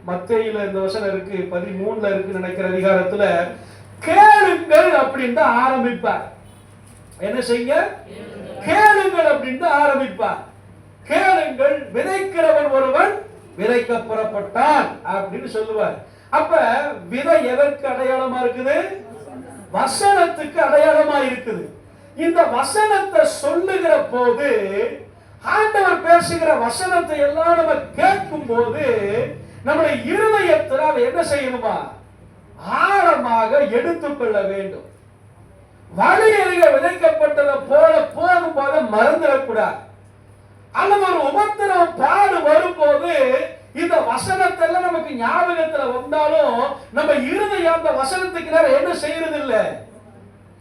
மத்தேயுல இந்த வசனம் இருக்கு, 13ல இருக்கு நினைக்கிற அதிகாரத்துல, கேளுங்கள் அப்படின்னு தான் ஆரம்பிப்பார். என்ன செய்யுங்க? கேளுங்கள் அப்படின்னு ஆரம்பிப்பார். கேளுங்கள், விதைக்கிறவன் ஒருவன் விதைக்க புறப்பட்டான் அப்படின்னு சொல்லுவார். அப்ப விதை எதற்கு அடையாளமா இருக்குது? வசனத்துக்கு அடையாளமா இருக்குது. இந்த வசனத்தை சொல்லுகிற போது, ஆண்டவர் பேசுகிற வசனத்தை எல்லாம் நம்ம கேட்கும் போது நம்முடைய இருதயத்தில் அதை என்ன செய்யணுமா? ஆழமாக எடுத்துக்கொள்ள வேண்டும். வழியருகே விதைக்கப்பட்டதை போல போகும்போது மறந்துடக்கூடாது. அல்லது ஒரு உபத்திரம் பாடு வரும்போது இந்த வசனத்தெல்லாம் நமக்கு ஞாபகத்துல வந்தாலும் நம்ம இருதயம் அந்த வசனத்துக்கு நேரம் என்ன செய்யறது இல்லை?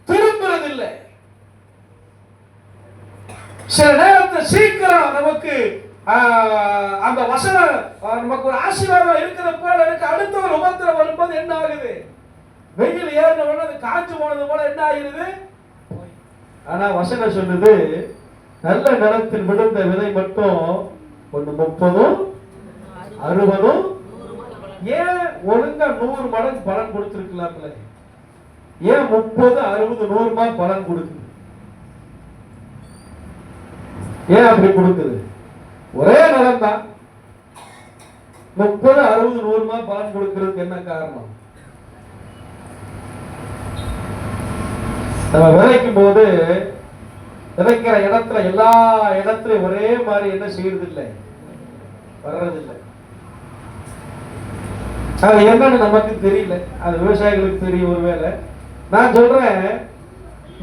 திரும்புறது இல்லை. சில நேரத்தில் சீக்கிரம் நமக்கு அந்த வசனம் நமக்கு ஒரு ஆசீர்வாதம் இருக்கிற போல இருக்கு. அடுத்த ஒரு உபத்திரம் வரும்போது என்ன ஆகுது? வெயில் ஏறின உடனே அது காய்ச்சி போனது போல என்ன ஆகிறது? ஆனா வசனம் சொல்லுது, நல்ல நிலத்தில் விழுந்த விதை மட்டும் 30 60 ஏன் ஒழுங்கா 100 மடங்கு பலன் கொடுத்திருக்கலாம்ல? ஏன் 30 60 100 பலன் கொடுக்குது? ஏன் அப்படி கொடுக்குது? ஒரே நிலம் தான், 30 60 100 பலன் கொடுக்கிறதுக்கு என்ன காரணம்? நம்ம விதைக்கும் போது விதைக்கிற இடத்துல எல்லா இடத்துலயும் ஒரே மாதிரி என்ன செய்யறது இல்லை, வர்றதில்லை. அது என்னன்னு நமக்கு தெரியல, அது விவசாயிகளுக்கு தெரியும். ஒருவேளை நான் சொல்றேன்,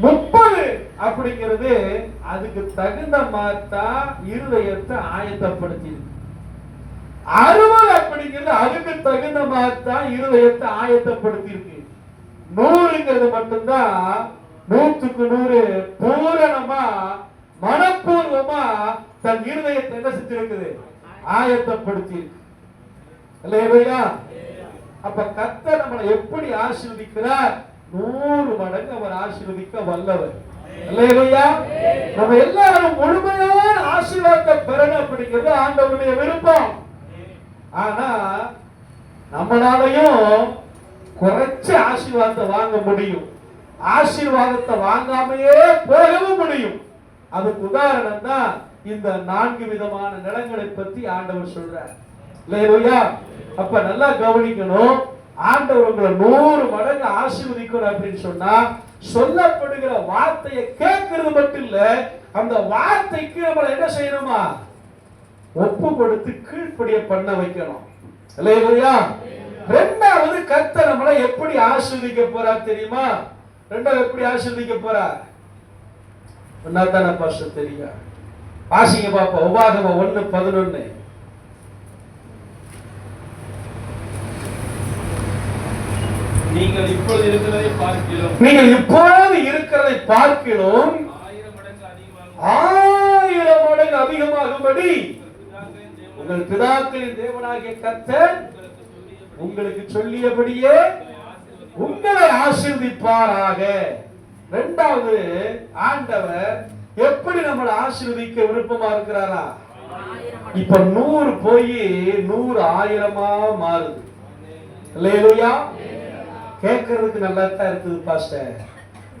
30 அப்படிங்கிறது அதுக்கு தகுந்த மாதிரிதான் இருதயத்தை ஆயத்தப்படுத்தி, 60 அப்படிங்கிறது அதுக்கு தகுந்த மாதிரிதான் இருதயத்தை ஆயத்தப்படுத்தி இருக்கு. 100ங்கிறது மட்டும்தான் 100க்கு 100 பூரணமா மனப்பூர்வமா தன் இருதயத்தை என்ன செஞ்சிருக்குது? ஆயத்தப்படுத்தி இருக்கு. இல்லையா? அப்ப கர்த்தர் நம்மளை எப்படி ஆசீர்வதிக்கிறார்? 100 மடங்கு அவர் ஆசீர்வதிக்க வல்லவர். இல்லையா? நம்ம எல்லாரும் முழுமையான ஆசீர்வாதத்தை பெறணும் அப்படிங்கிறது ஆண்டவருடைய விருப்பம். ஆனா நம்மளாலையும் குறைச்சு ஆசீர்வாதத்தை வாங்க முடியும், ஆசீர்வாதத்தை வாங்காமையே போகவும் முடியும். அதுக்கு உதாரணம் தான் இந்த 4 விதமான நிலங்களை பத்தி ஆண்டவர் சொல்றார். இல்லையா? அப்ப நல்லா கவனிக்கணும். ஆண்டவர் உங்களை 100 மடங்கு ஆசீர்வதிக்கணும் அப்படின்னு சொன்னா, சொல்லப்படுகிற வார்த்தையை கேட்கறது மட்டும் இல்ல, அந்த வார்த்தைக்கு நம்மளை என்ன செய்யணுமா? ஒப்பு கொடுத்து கீழ்ப்படிய பண்ண வைக்கணும். இல்லையா? ரெண்டாவது கர்த்தர் நம்மளை எப்படி ஆசீர்வதிக்க போறார் தெரியுமா? ரெண்டாவது எப்படி ஆசீர்வதிக்க போறார்? என்னத்தான பாஸ்டர் தெரியும்? வாசிங்க பாப்போம். உபாகமம் 1:11. நீங்கள் இப்பொழுது இருக்கிறதை பார்க்கிறோம் 1000 மடங்கு அதிகமாகும்படி உங்கள் பிதாக்களின் தேவனாகிய கர்த்தர் உங்களுக்கு சொல்லியபடியே உங்களை ஆசீர்வதிப்பாராக. இரண்டாவது, ஆண்டவர் எப்படி நம்மளை ஆசீர்வதிக்க விருப்பமா இருக்கிறாரா? இப்ப 100 போய் 100 1000-ஆ மாறுது. அல்லேலூயா. கேட்கறதுக்கு நல்லா தான் இருக்குது பாஸ்டர்,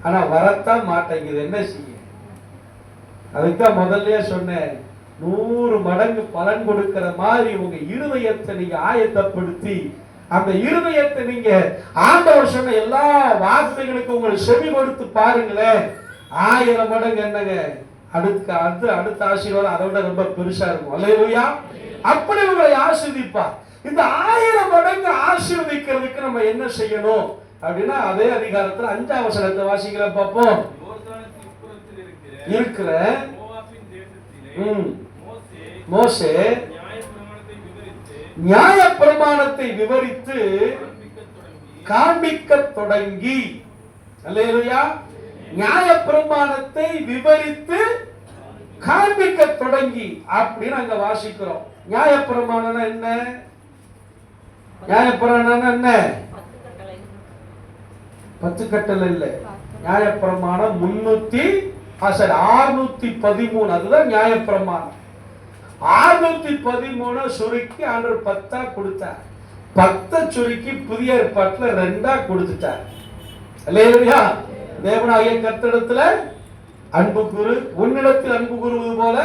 ஆனா வரத்தான் மாட்டேங்குது. என்ன செய்ய? அதுதான் முதல்லயே சொன்னேன், 100 மடங்கு பலன் கொடுக்கிற மாதிரி உங்க இருதயத்தை நீங்க ஆயத்தப்படுத்தி, அந்த இருதயத்தை நீங்க ஆண்டவர் சொன்ன எல்லா வார்த்தைகளுக்கும் உங்களை செவி கொடுத்து பாருங்களேன். 1000 மடங்கு என்னங்க, அடுத்த ஆசீர்வாதம் அதை விட ரொம்ப பெருசா இருக்கும். அல்லேலூயா. அப்படி உங்களை ஆசீர்வதிப்பார். இந்த 1000 மடங்கு ஆசீர்வதிக்கிறதுக்கு நம்ம என்ன செய்யணும் அப்படின்னா, அதே அதிகாரத்துல 5ஆம் வசனத்தை வாசிக்கல பார்ப்போம். இருக்கிற மோசே நியாயப்பிரமாணத்தை விவரித்து காண்பிக்க தொடங்கி, அல்லேலூயா, நியாயப்பிரமாணத்தை விவரித்து காண்பிக்க தொடங்கி அப்படின்னு அங்க வாசிக்கிறோம். நியாயப்பிரமாணம் என்ன? நியாயப்பிரமாணம் என்ன? 10 கட்டளை இல்ல. நியாயப்பிரமாணம் 613. அதுதான் நியாயப்பிரமாணம். 613 சுருக்கி ஆண்டவர் 10 கொடுத்தார். 10 சுருக்கி புதிய ஏற்பாட்டுல 2 கொடுத்துட்டார். அல்லேலூயா. தேவனாகிய கர்த்தரிடத்துல அன்பு கூறு, உன்னிடத்தில் அன்பு கூறுவது போல.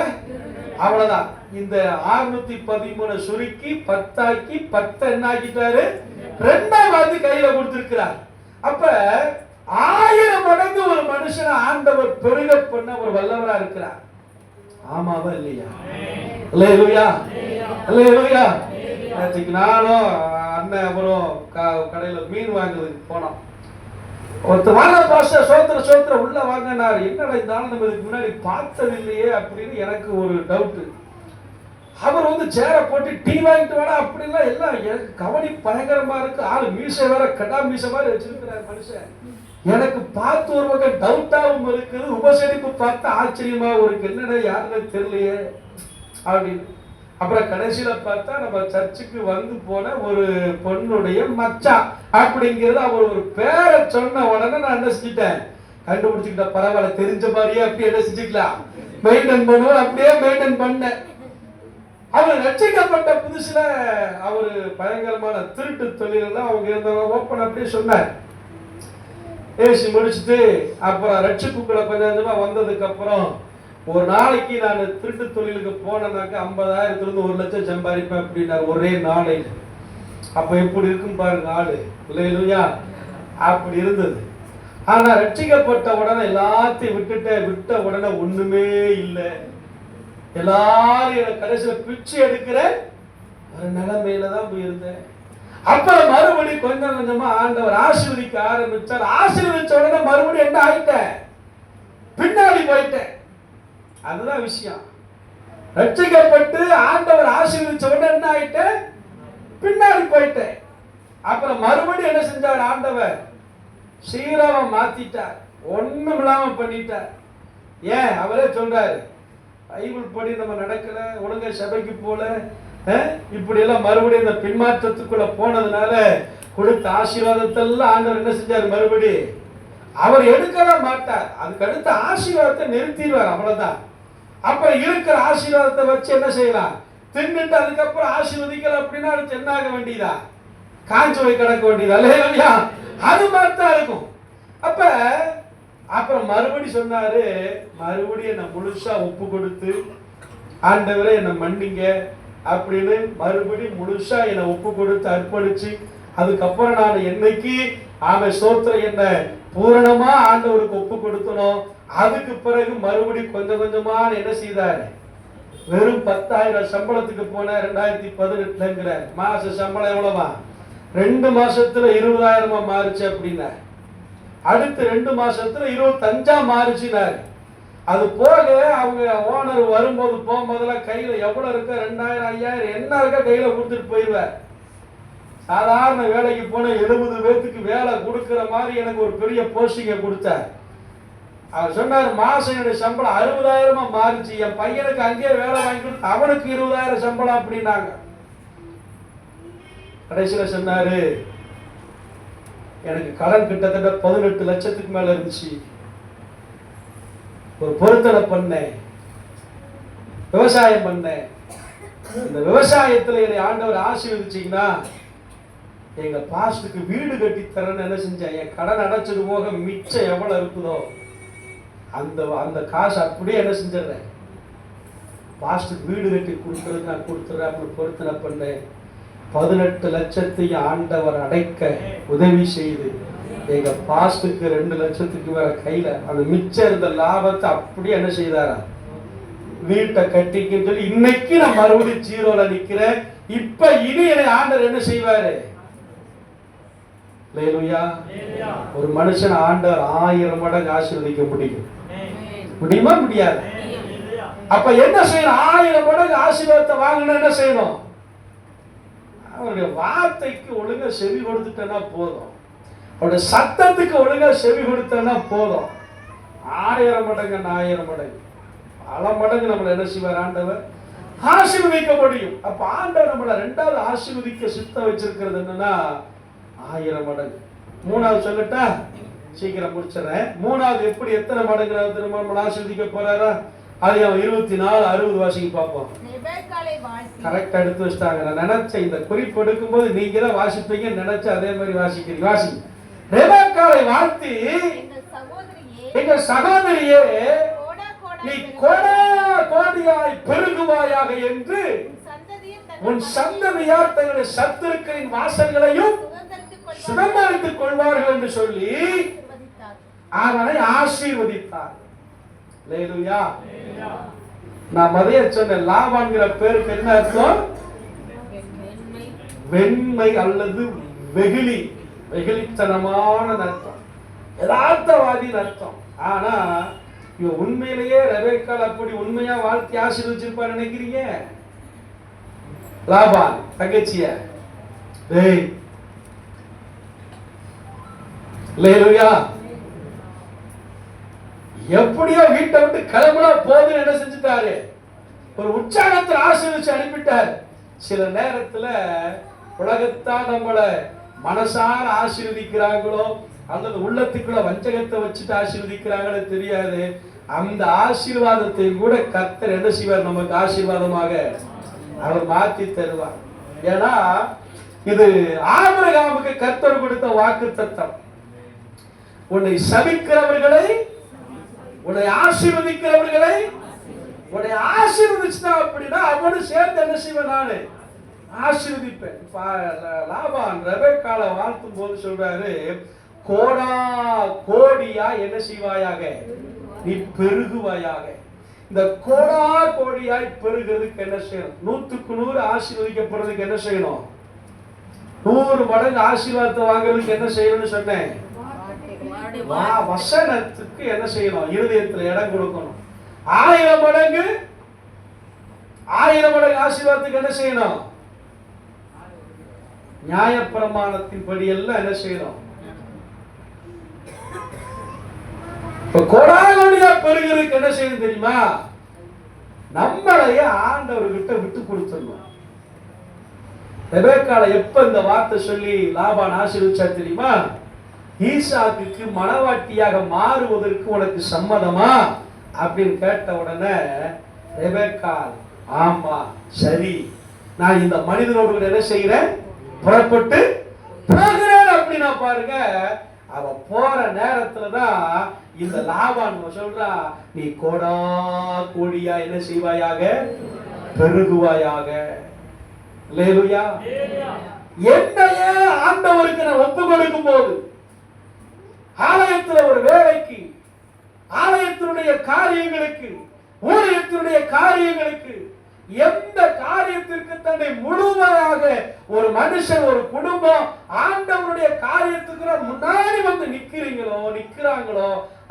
அவ்வளவுதான். இந்த 613 சுருக்கி 10 ஆக்கி 10 என்ன ஆக்கிட்டாரு? 2ஆவது கையில கொடுத்திருக்கிறார். அப்ப 1000 மடங்கு ஒரு மனுஷனை ஆண்டவர் பெருக பண்ண ஒரு வல்லவரா இருக்கிறார். ஆமாவா இல்லையா? அல்லேலூயா. அல்லேலூயா. நானும் அண்ணன் அப்புறம் கடையில மீன் வாங்குறதுக்கு போனோம். ஒருத்தர் வாங்க பாஸ்டர், சோத்திர உள்ள வாங்கினார். என்னடா இந்த ஆள் நம்ம இதுக்கு முன்னாடி பார்த்தது இல்லையே அப்படின்னு எனக்கு ஒரு டவுட். அவர் சேரை போட்டு டீ வாங்கிட்டு வாடா அப்படின்லாம் எல்லாம் எனக்கு கவனி பயங்கரமா இருக்கு. ஆளு மீசை வேற கடா மீசை மாதிரி வச்சிருக்கிறார் மனுஷன். எனக்கு பார்த்து ஒரு பக்கம் டவுட்டாகவும் இருக்குது, உபசரிப்பு பார்த்து ஆச்சரியமாகவும் இருக்கு. என்னடா யாருன்னு தெரியலையே அப்படின்னு. அப்புறம் கடைசியில பார்த்தா நம்ம சர்ச்சுக்கு வந்து போன ஒரு பொண்ணுடைய மச்சான் அப்படிங்கிறது. அவர் ஒரு பேரை சொன்ன உடனே நான் என்ன செஞ்சுட்டேன், கண்டுபிடிச்சுக்கிட்ட. பரவாயில்ல, தெரிஞ்ச மாதிரியே அப்படியே என்ன செஞ்சுக்கலாம், மெயின்டைன் பண்ணுவோம். அப்படியே மெயின்டைன் பண்ணேன். அவர் ரட்சிக்கப்பட்ட புதுசுல அவரு பயங்கரமான திருட்டு தொழிலெல்லாம் அவங்க இருந்தவங்க ஓப்பன் அப்படியே சொன்னார். ஏசி முடிச்சுட்டு அப்புறம் ரட்சிப்புக்குள்ள கொஞ்சம் கொஞ்சமா வந்ததுக்கு அப்புறம், ஒரு நாளைக்கு நான் திருட்டு தொழிலுக்கு போனேன்னாக்க 50,000 1 லட்சம் சம்பாதிப்பேன் அப்படின்னாரு ஒரே நாளைக்கு. அப்ப எப்படி இருக்கும் பாருங்க ஆளு. இல்லையா? அப்படி இருந்தது. ஆனா ரட்சிக்கப்பட்ட உடனே எல்லாத்தையும் விட்ட உடனே ஒண்ணுமே இல்லை. எல்லாரும் கடைசியில பிச்சை எடுக்கிற ஒரு நிலைமையில தான் போயிருந்தேன். அப்புறம் மறுபடியும் கொஞ்சம் கொஞ்சமா ஆண்டவர் ஆசீர்வதிக்க ஆரம்பிச்சார். ஆசீர்வதிச்ச உடனே மறுபடியும் என்ன ஆயிட்டேன், பின்னாடி போயிட்டேன். அதுதான் விஷயம். ரட்சிக்கப்பட்டு ஆண்டவர் ஆசீர்வதிச்ச உடனே என்ன ஆயிட்டேன், பின்னாடி போயிட்டேன். அப்புறம் மறுபடியும் என்ன செஞ்சார் ஆண்டவர், சீராவை மாத்திட்டார், ஒண்ணும் இல்லாம பண்ணிட்டார். ஏன்? அவரே சொல்றாரு, பைபிள் படி நம்ம நடக்கல, ஒழுங்கா சபைக்கு போல, இப்படி எல்லாம் மறுபடியும் இந்த பின்மாற்றத்துக்குள்ள போனதுனால கொடுத்த ஆசீர்வாதத்தெல்லாம் ஆண்டவர் என்ன செஞ்சார், மறுபடி அவர் எடுக்கவே மாட்டார். அதுக்கு அடுத்த ஆசீர்வாதத்தை நிறுத்திடுவார். அவ்வளவுதான். அப்புறம் இருக்கிற ஆசீர்வாதத்தை வச்சு என்ன செய்யலாம், தின்னுட்டு அதுக்கப்புறம் ஆசீர்வதிக்கல அப்படின்னா அடுத்து என்ன ஆக வேண்டியதா, காஞ்சு போய் கிடக்க வேண்டியதா இல்லையா? அது மாதிரி தான் இருக்கும். அப்ப அப்புறம் மறுபடி சொன்னாரு, மறுபடியும் என்ன முழுசா ஒப்பு கொடுத்து ஆண்டவரே என்ன மன்னிங்க அப்படின்னு மறுபடியும் முழுசா என்னை ஒப்பு கொடுத்து அர்ப்பணிச்சு, அதுக்கப்புறம் நான் என்னைக்கு ஸ்தோத்திரம் என்ன பூரணமா ஆண்டவருக்கு ஒப்பு கொடுத்தனும். அதுக்கு பிறகு மறுபடியும் கொஞ்சம் கொஞ்சமா என்ன செய்தார், வெறும் 10,000 சம்பளத்துக்கு போன 2018 மாச சம்பளம் எவ்வளவா, 2 மாசத்துல 20,000 மாறுச்சு அப்படின்னா, அடுத்து 2 மாசத்துல 25 மாறுச்சுனாரு. அது போக அவங்க ஓனர் வரும்போது போகும்போதெல்லாம் கையில எவ்வளவு இருக்க 2,000 5,000 என்ன இருக்க கையில கொடுத்துட்டு போயிடுவார். சாதாரண வேலைக்கு போன 70 பேத்துக்கு வேலை கொடுக்கிற மாதிரி எனக்கு ஒரு பெரிய போஸ்டிங்கை கொடுத்தார். அவர் சொன்னார், மாசம் என்னுடைய சம்பளம் 60,000 மாறிச்சு, என் பையனுக்கு அங்கேயே வேலை வாங்கி கொடுத்து அவனுக்கு 20,000 சம்பளம் அப்படின்னாங்க. கடைசியில் சொன்னாரு, எனக்கு கடன் கிட்டத்தட்ட 18 லட்சத்துக்கு மேல இருந்துச்சு. ஒரு பொருத்தனை பண்ணேன், விவசாயம் பண்ணேன். இந்த விவசாயத்துல என்னை ஆண்டவர் ஆசீர்வதிச்சீங்கன்னா எங்க பாஸ்டுக்கு வீடு கட்டி தரேன்னு என்ன செஞ்சேன், என் கடன் அடைச்சது போக மிச்சம் எவ்வளவு இருக்குதோ அந்த அந்த காசு அப்படியே என்ன செஞ்சிடறேன், பாஸ்டுக்கு வீடு கட்டி கொடுக்கறது நான் கொடுத்துறேன் அப்படின்னு பொருத்தனை பண்ணேன். 18 லட்சத்தையும் ஆண்டவர் அடைக்க உதவி செய்து எங்க பாஸ்டுக்கு 2 லட்சத்துக்கு மேல கையில அந்த மிச்சம் இருந்த லாபத்தை அப்படியே என்ன செய்தாரா, வீட்டை கட்டிக்குன்னு சொல்லி இன்னைக்கு நான் மறுபடியும் ஜீரோல நிக்கிறேன். இப்ப இனி என்னை ஆண்டவர் என்ன செய்வாரு? அல்லேலூயா. ஒரு மனுஷன் ஆண்டவர் 1000 மடங்கு ஆசீர்வதிக்க முடியும். முடியுமா? முடியாது. அப்ப என்ன செய்யணும்? 1000 மடங்கு ஆசீர்வாதத்தை வாங்கணும். என்ன செய்யணும்? அவருடைய வார்த்தைக்கு ஒழுங்கா செவி கொடுத்துட்டேன்னா போதும், அவருடைய சத்தத்துக்கு ஒழுங்கா செவி கொடுத்தேன்னா போதும். 1000 மடங்கு 1000 மடங்கு பல மடங்கு நம்மளை என்ன செய்வார்? ஆண்டவர் ஆசீர்வதிக்க முடியும். அப்ப ஆண்டவர் நம்மளை 2வது ஆசீர்வதிக்க சித்தம் வச்சிருக்கிறது என்னன்னா 1000 மடங்கு. 3வது சொல்லட்டா, சீக்கிரம் முடிச்சிடறேன். 3வது எப்படி எத்தனை மடங்கு நம்மளை ஆசீர்வதிக்க போறாரா? அது 24:60 வாசிக்கு பார்ப்போம். கரெக்டா எடுத்து வச்சிட்டாங்க. நான் நினைச்சேன் இந்த குறிப்பு எடுக்கும் போது நீங்க தான் வாசிப்பீங்க நினைச்சு அதே மாதிரி வாசிக்கிறீங்க. வாசிங்க. ரெபெக்காளை வாழ்த்தி, எங்கள் சகோதரியே நீ கோடா கோடியாய் பெருகுவாயாக என்று உன் சந்ததியார் தங்களுடைய சத்துருக்களின் வாசல்களையும் சுதந்தரித்துக் கொள்வார்கள் என்று சொல்லி அவனை ஆசீர்வதித்தார். அல்லேலூயா. நான் மதிய சொன்ன லாபான்கிற பேருக்கு என்ன அர்த்தம்? வெண்மை அல்லது வெகுளி, வெகுளித்தனமான அர்த்தம், யதார்த்தவாதி அர்த்தம். ஆனா இவன் உண்மையிலேயே ரெபெக்காள் அப்படி உண்மையா வாழ்த்தி ஆசீர்வதிச்சிருப்பா நினைக்கிறீங்க? லாபான் தங்கச்சிய டேய் அல்லேலூயா, எப்படியோ வீட்டை விட்டு கிளம்புனா போதுன்னு என்ன செஞ்சுட்டாரு? ஒரு உற்சாகத்தில் ஆசீர்வதிச்சு அனுப்பிட்டார். சில நேரத்துல உலகத்தான் நம்மளை மனசார ஆசீர்வதிக்கிறாங்களோ அல்லது உள்ளத்துக்குள்ள வஞ்சகத்தை வச்சுட்டு ஆசீர்வதிக்கிறாங்களோ தெரியாது. அந்த ஆசீர்வாதத்தை கூட கர்த்தர் என்ன செய்வார்? நமக்கு ஆசீர்வாதமாக அவர் மாற்றி தருவார். ஏன்னா இது ஆபிரகாமுக்கு கர்த்தர் கொடுத்த வாக்குத்தத்தம். உன்னை சபிக்கிறவர்களை, உன்னை ஆசீர்வதிக்கிறவர்களை, உன்னை ஆசீர்வதிச்சுட்டா அப்படின்னா அவனு சேர்த்து என்ன செய்வேன்? நானு ஆசீர்வதிப்பேன். லாபான் ரெபெக்காளை வாழ்த்தும் போது சொல்றாரு, கோடா கோடியா என்ன செய்வாயாக? நீ பெருகுவாயாக. இந்த கோடா கோடியாய் பெருகிறதுக்கு என்ன செய்யணும்? 100க்கு 100 ஆசீர்வதிக்கப்படுறதுக்கு என்ன செய்யணும்? 100 மடங்கு ஆசீர்வாதத்தை வாங்குறதுக்கு என்ன செய்யணும்னு சொன்னேன்? வசனத்துக்கு என்ன செய்யணும்? இருதயத்துல இடம் கொடுக்கணும். 1000 மடங்கு ஆசீர்வாதத்துக்கு என்ன செய்யணும்? நியாயப்பிரமாணத்தின் படி எல்லாம் என்ன செய்யணும்? கோடாகோடியா பெருகிறதுக்கு என்ன செய்யணும் தெரியுமா? நம்மளைய ஆண்டவர்கிட்ட விட்டு கொடுத்துடணும். ரெபெக்காளை எப்ப இந்த வார்த்தை சொல்லி லாபான் ஆசீர்வதிச்சா தெரியுமா? ஈசாக்குக்கு மனவாட்டியாக மாறுவதற்கு உனக்கு சம்மதமா அப்படின்னு கேட்ட உடனே ரெபெக்காள், ஆமா சரி, நான் இந்த மனிதனோடு கூட என்ன செய்கிறேன்? புறப்பட்டு போகிறேன் அப்படின்னா பாருங்க. அவ போற நேரத்துலதான் இந்த லாபான் சொல்றா, நீ கோடா கோடியா என்ன செய்வாயாக? பெருகுவாயாக. அல்லேலூயா. என்னையே ஆண்டவருக்கு நான் ஒப்பு கொடுக்கும் போது, ஆலயத்தில் ஒரு வேலைக்கு, ஆலயத்தினுடைய காரியங்களுக்கு, ஊழியத்தினுடைய காரியங்களுக்கு எந்த காரியத்திற்கு தன்னை முழுமையாக ஒரு மனுஷன் ஒரு குடும்பம் ஆண்டவருடைய காரியத்துக்கு முன்னாடி வந்து நிக்கிறாங்களோ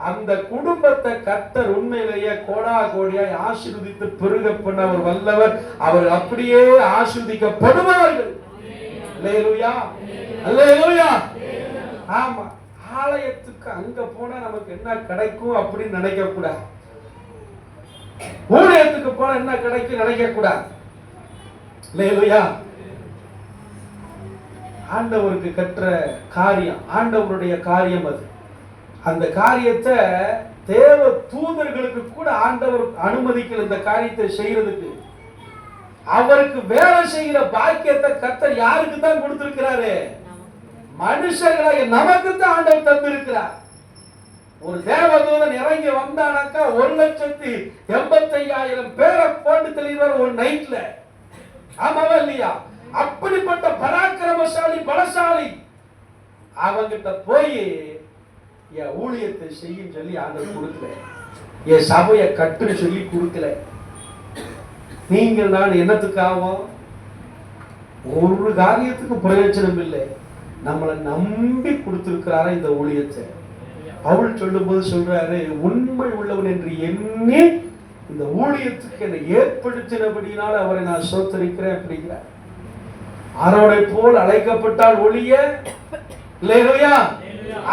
அந்த குடும்பத்தை கர்த்தர் உண்மையிலேயே கோடா கோடியாய் ஆசீர்வதித்து பெருக பண்ண அவர் வல்லவர். அவர் அப்படியே ஆசீர்வதிக்கப்படுவார்கள். அல்லேலூயா, அல்லேலூயா. ஆமா, ஆலயத்துக்கு அங்க போனா நமக்கு என்ன கிடைக்கும் அப்படின்னு நினைக்க கூடாது. ஊழியத்துக்கு போனா என்ன கிடைக்கும் நினைக்க கூடாது. அல்லேலூயா. ஆண்டவருக்கு கற்ற காரியம், ஆண்டவருடைய காரியம் அது. அந்த காரியத்தை தேவ தூதர்களுக்கு கூட ஆண்டவர் அனுமதிக்கல இந்த காரியத்தை செய்யறதுக்கு. அவருக்கு வேலை செய்கிற பாக்கியத்தை கர்த்தர் யாருக்கு தான் கொடுத்திருக்கிறாரு? மனுஷர்களை நமக்கு தான் ஆண்டவர் தந்திருக்கிறார். ஒரு தேவதூதன் இறங்கி வந்தானாக்கா 1,85,000 பேரை போட்டு தெளிவார் ஒரு நைட்ல. ஆமாவா இல்லையா? அப்படிப்பட்ட பராக்கிரமசாலி, பலசாலி. அவங்கிட்ட போய் என் ஊழியத்தை செய்யும் சொல்லி ஆண்டவர் கொடுக்கல, என் சபையை கட்டுன்னு சொல்லி கொடுக்கல. நீங்கள் நான் என்னத்துக்காகும்? ஒரு காரியத்துக்கு பிரயோஜனம் இல்லை. நம்மளை நம்பி கொடுத்திருக்கிறார இந்த ஊழியத்தை. பவுல் சொல்லும் போது சொல்றாரு, உண்மை உள்ளவன் என்று எண்ணி இந்த ஊழியத்துக்கு என்னை ஏற்படுத்தினபடியினால் அவரை நான் சோத்தரிக்கிறேன் அப்படிங்கிறார். ஆரோனை போல் அழைக்கப்பட்டால் ஒழிய இல்லையா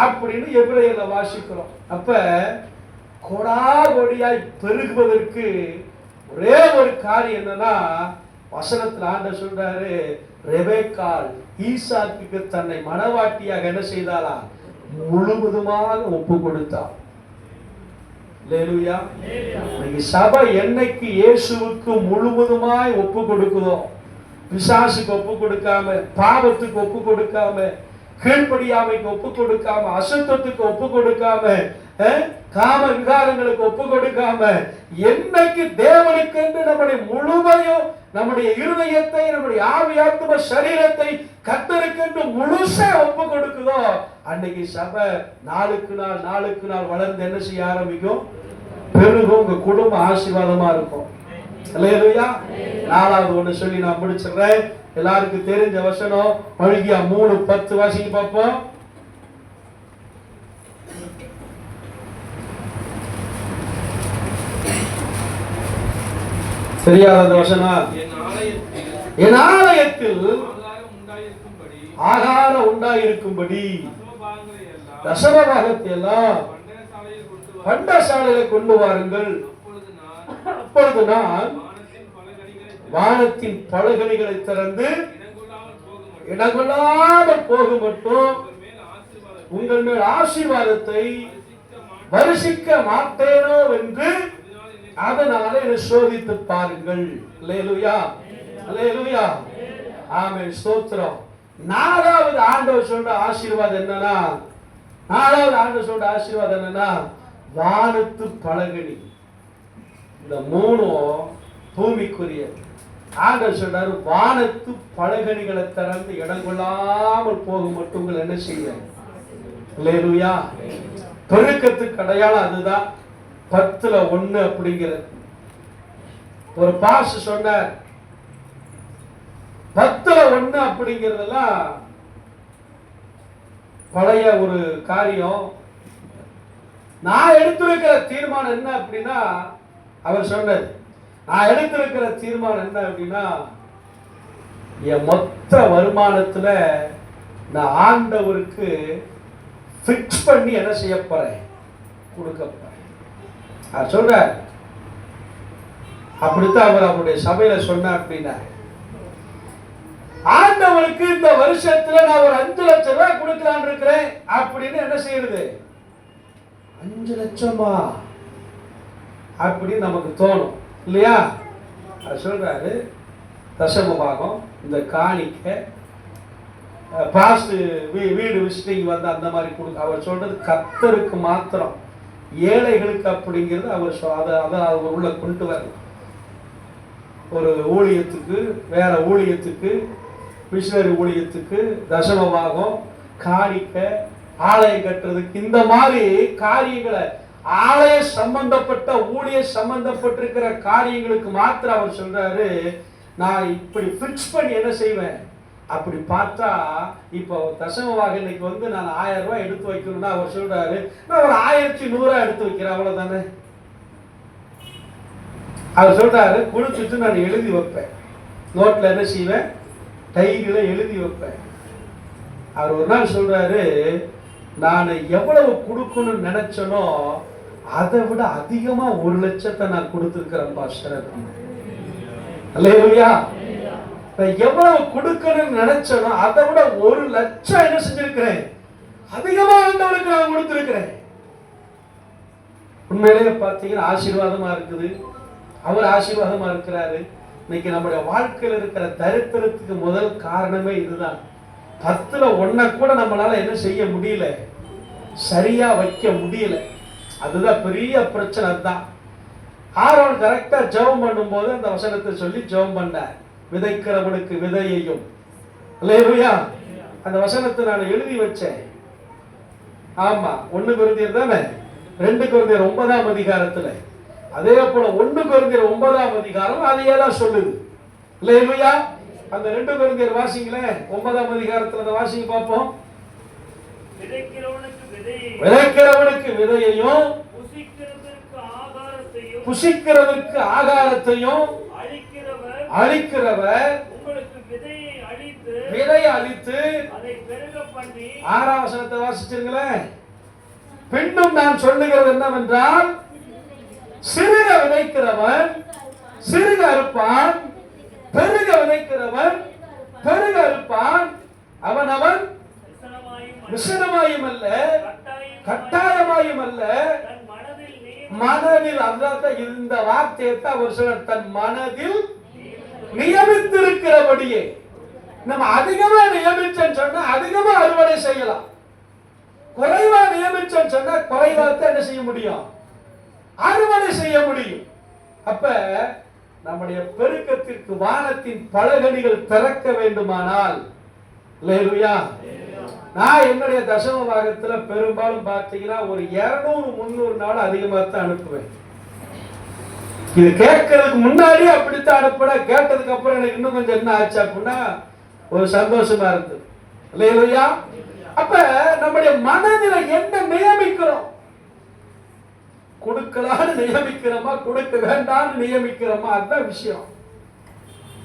அப்படின்னு எபிரேயர்ல வாசிக்கிறோம். அப்ப கோடாகோடியாய் பெருகுவதற்கு ஒரே ஒரு காரியம் என்னன்னா, வசனத்துல ஆண்டவர் சொல்றாரு, ரெபெக்காள் ஈசாக்குக்கு தன்னை மனவாட்டியாக என்ன செய்தாளா? முழுவதுமாக ஒப்பு கொடுத்தாள். அல்லேலூயா. சபை என்னைக்கு இயேசுவுக்கு முழுவதுமாய் ஒப்பு கொடுக்குதோ, பிசாசுக்கு ஒப்பு கொடுக்காம, பாவத்துக்கு ஒப்பு கொடுக்காம, கீழ்ப்படியாமைக்கு ஒப்பு கொடுக்காம, அசுத்தத்துக்கு ஒப்பு கொடுக்காம, காம விகாரங்களுக்கு ஒப்பு கொடுக்காம, என்னைக்கு தேவனுக்கு என்று நம்முடைய முழுமையும் நம்முடைய இருதயத்தை, நம்முடைய ஆவி ஆத்தும சரீரத்தை கர்த்தருக்கு முழுசா ஒப்பு கொடுக்குதோ, அன்னைக்கு சபை நாளுக்கு நாள் வளர்ந்து என்ன செய்ய ஆரம்பிக்கும்? பெருகும். உங்க குடும்ப ஆசீர்வாதமா இருக்கும். அல்லேலூயா. நாலாவது ஒண்ணு சொல்லி நான் முடிச்சிடுறேன். எல்லாருக்கும் தெரிஞ்ச வசனம் மல்கியா 3:10 வாசிங்க பார்ப்போம். தெரியாத வசனம். என் ஆலயத்தில் ஆகாரம் உண்டாயிருக்கும்படி தசமபாகத்தை எல்லாம் பண்டசாலையில் கொண்டு வாருங்கள். அப்பொழுது நான் வானத்தின் பலகணிகளை திறந்து இடங்கொள்ளாமல் போக மட்டும் உங்கள் மேல் ஆசீர்வாதத்தை வருஷிக்க மாட்டேனோ என்று அதனால என்னை சோதித்து பாருங்கள். அல்லேலூயா, அல்லேலூயா, ஆமென், ஸ்தோத்திரம். நாலாவது ஆண்டவர் சொல்ற ஆசீர்வாதம் என்னன்னா, வானத்து பலகணி. இந்த மூணும் பூமிக்குரிய. ஆண்டவர் சொல்றாரு, வானத்து பலகணிகளை திறந்து இடம் கொள்ளாமல் போக மட்டும் உங்களை என்ன செய்ய. அல்லேலூயா. பெருக்கத்துக்கு அடையாளம் அதுதான். 10:1 அப்படிங்கிறது. ஒரு பாஸ் சொன்னார், 10:1 அப்படிங்கிறதெல்லாம் பழைய ஒரு காரியம். நான் எடுத்திருக்கிற தீர்மானம் என்ன அப்படின்னா, அவர் சொன்னது, நான் எடுத்திருக்கிற தீர்மானம் என்ன அப்படின்னா, என் மொத்த வருமானத்துல நான் ஆண்டவருக்கு ஃபிக்ஸ் பண்ணி என்ன செய்ய போறேன்? கொடுக்க போறேன். சொல்ற அப்படித்தான் அவர் அவருடைய சபையில சொன்ன அப்படின்னா, ஆண்டவருக்கு இந்த வருஷத்துல நான் ஒரு 5 லட்சம் ரூபாய் கொடுக்கலான்னு இருக்கிறேன் அப்படின்னு என்ன செய்யறது? 5 லட்சமா அப்படின்னு நமக்கு தோணும் இல்லையா? அது சொல்றாரு, தசம பாகம், இந்த காணிக்கை, பாஸ்ட் வீடு விசிட்டிங் வந்து அந்த மாதிரி கொடுக்க. அவர் சொல்றது கர்த்தருக்கு மாத்திரம், ஏழைகளுக்கு அப்படிங்கிறது அவர் உள்ள கொண்டு வரணும். ஒரு ஊழியத்துக்கு, வேற ஊழியத்துக்கு, மிஷனரி ஊழியத்துக்கு தசமபாகம், காணிக்கை, ஆலயம் கட்டுறதுக்கு, இந்த மாதிரி காரியங்களை ஆலய சம்பந்தப்பட்ட ஊழிய சம்பந்தப்பட்டிருக்கிற காரியங்களுக்கு மாத்திரம் அவர் சொல்றாரு, நான் இப்படி பிக்ஸ் பண்ணி என்ன செய்வேன். அப்படி பார்த்தா இப்போ தசமமாக இன்னைக்கு வந்து நான் 1000 ரூபாய் எடுத்து வைக்கணும்னா அவர் சொல்றாரு, நான் ஒரு 1100 எடுத்து வைக்கிறேன், அவ்வளவுதானே. அவர் சொல்றாரு, கொடுத்துட்டு நான் எழுதி வைப்பேன், நோட்ல என்ன செய்வேன், டைரியில எழுதி வைப்பேன். அவர் ஒரு நாள் சொல்றாரு, நான் எவ்வளவு கொடுக்கணும்னு நினைச்சனோ அதை விட அதிகமா 1 லட்சத்தை நான் கொடுத்திருக்கிறேன் பாஸ்டர். அல்லேலூயா. நான் எவ்வளவு கொடுக்கணும்னு நினைச்சனோ அதை விட 1 லட்சம் என்ன செஞ்சிருக்கிறேன், அதிகமா ஆண்டவருக்கு நான் கொடுத்திருக்கிறேன். உண்மையிலேயே பார்த்தீங்கன்னா ஆசீர்வாதமா இருக்குது. அவர் ஆசீர்வாதமா இருக்கிறாரு. இன்னைக்கு நம்முடைய வாழ்க்கையில் இருக்கிற தரித்திரத்துக்கு முதல் காரணமே இதுதான். 10ல் 1 கூட நம்மளால என்ன செய்ய முடியல, சரியா வைக்க முடியல. அதுதான் பெரிய பிரச்சனை. தான் ஆரோன் கரெக்டா ஜெபம் பண்ணும்போது அந்த வசனத்தை சொல்லி ஜெபம் பண்ணார், விதைக்கிறவனுக்கு விதையையும். அல்லேலூயா. அந்த வசனத்தை நான் எழுதி வச்சேன். ஆமா, 1 கொரிந்தியர் தானே, 2 கொரிந்தியர் 9ஆம் அதிகாரத்துல, அதே போல 1 கொரிந்தியர் 9ஆம் அதிகாரம் அதையே தான் சொல்லுது. அல்லேலூயா. அந்த 2 கொரிந்தியர் வாசிங்களேன், 9ஆம் அதிகாரத்துல அந்த வாசிங்க பார்ப்போம். விதைக்கிறவனுக்கு விதையையும் புசிக்கிறதற்கு ஆகாரத்தையும் அளிக்கிறவர் விதையை அளித்து 6ஆம் வசனத்தை வாசிச்சிருங்களேன். பின்னும் நான் சொல்லுகிறது என்னவென்றால், சிறுக விதைக்கிறவன் சிறுக அறுப்பான், பெருக விதைக்கிறவன் பெருக அறுப்பான். அவன் விசனமாயும் அல்ல கட்டாயமாயும் அல்ல, மனதில். அதான் இந்த வார்த்தையை அவர் சொல்ற, தன் மனதில் நியமித்திருக்கிறபடியே. நம்ம அதிகமா நியமிச்சோன்னு சொன்னா அதிகமா அறுவடை செய்யலாம், குறைவா நியமிச்சோன்னு சொன்னா குறைவாக என்ன செய்ய முடியும், அறுவடை செய்ய முடியும். அப்ப நம்முடைய பெருக்கத்திற்கு வானத்தின் பலகணிகள் திறக்க வேண்டுமானால், அல்லேலூயா, நான் என்னுடைய தசம பாகத்துல பெரும்பாலும் பார்த்தீங்கன்னா ஒரு 200-300 நாள் அதிகமாக தான் அனுப்புவேன். இது கேட்கறதுக்கு முன்னாடி அப்படித்தான் அனுப்புன, கேட்டதுக்கு அப்புறம் எனக்கு இன்னும் கொஞ்சம் என்ன ஆச்சு அப்படின்னா ஒரு சந்தோஷமா இருக்கு. அல்லேலூயா. அப்ப நம்முடைய மனதில என்ன நியமிக்கிறோம், கொடுக்கலான்னு நியமிக்கிறோமா, கொடுக்க வேண்டாம்னு நியமிக்கிறோமா, அதுதான் விஷயம்.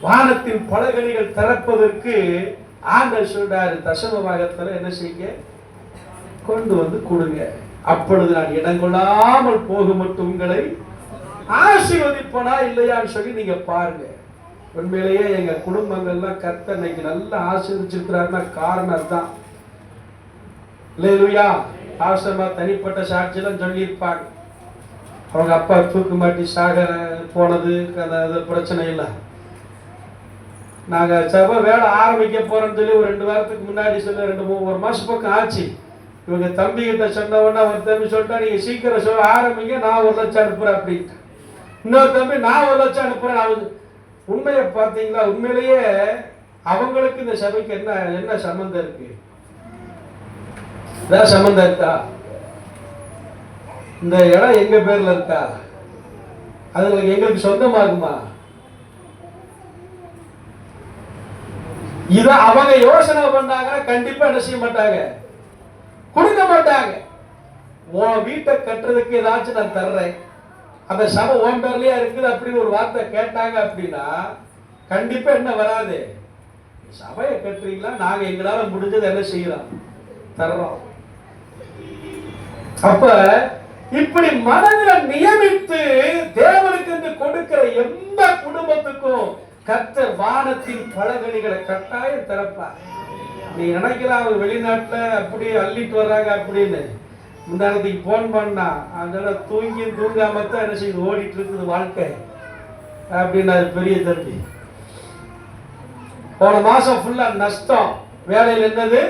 வானத்தின் பலகணிகள் திறப்பதற்கு ஆண்டவர் சொல்றாரு, தசம பாகத்துல என்ன செய்ய, கொண்டு வந்து கொடுங்க, அப்பொழுது நான் இடங்கொள்ளாமல் போக மட்டும் உங்களை ஆசீர்வதிப்பனா இல்லையான்னு சொல்லி நீங்க பாருங்க. உண்மையிலேயே எங்க குடும்பங்கள்லாம் கர்த்தர் இன்னைக்கு நல்லா ஆசீர்வதிச்சிருக்கிறாருன்னா காரணம் தான். அல்லேலூயா. ஆசிரமா தனிப்பட்ட சாட்சியெல்லாம் சொல்லியிருப்பாங்க. அவங்க அப்பா தூக்கு மாட்டி சாக போனது அந்த பிரச்சனை இல்லை. நாங்கள் சபை வேலை ஆரம்பிக்க போறோம்னு சொல்லி ஒரு 2 வாரத்துக்கு முன்னாடி சொல்லி 2-3 மாசம் பக்கம் ஆச்சு. இவங்க தம்பி கிட்ட சொன்னவொன்னா ஒரு தம்பி சொல்லிட்டா, நீங்க சீக்கிரம் சொல்ல ஆரம்பிங்க, நான் 1 லட்சம் அனுப்புறேன் அப்படின்ட்டு. இன்னொரு தம்பி நான் 1 லட்சம் அனுப்புறேன். உண்மையை பார்த்தீங்களா, உண்மையிலேயே அவங்களுக்கு இந்த சபைக்கு என்ன சம்பந்தம் இருக்கு, ஏதாவது சம்பந்தம் இருக்கா? இந்த இடம் எங்க பேர்ல இருக்கா, அதுல எங்களுக்கு சொந்தமாகுமா? இத அவங்க யோசனை பண்ணாங்கன்னா கண்டிப்பா என்ன செய்ய மாட்டாங்க, கொடுக்க மாட்டாங்க. உன் வீட்டை கட்டுறதுக்கு ஏதாச்சும் நான் தர்றேன், அந்த சபை உன் பேர்லயா இருக்குது அப்படின்னு ஒரு வார்த்தை கேட்டாங்க அப்படின்னா கண்டிப்பா என்ன வராது, சபையை கட்டுறீங்களா, நாங்க எங்களால முடிஞ்சது என்ன செய்யறோம், தர்றோம். அப்ப இப்படி மனதில் நியமித்து தேவனுக்கு என்று கொடுக்கிற எந்த குடும்பத்துக்கும் கர்த்தர் வானத்தின் பலகணிகளை கட்டாயம் திறப்பார். நீ நினைக்கலாம் அவங்க வெளிநாட்டுல அப்படி அள்ளிட்டு வர்றாங்க அப்படின்னு. முந்தானத்துக்கு போன் பண்ணா அதனால தூங்காமத்தான் என்ன செய்யுது, ஓடிட்டு இருக்குது வாழ்க்கை அப்படின்னாரு பெரிய தம்பி. போன மாசம் ஃபுல்லா நஷ்டம், வேலையில் என்னது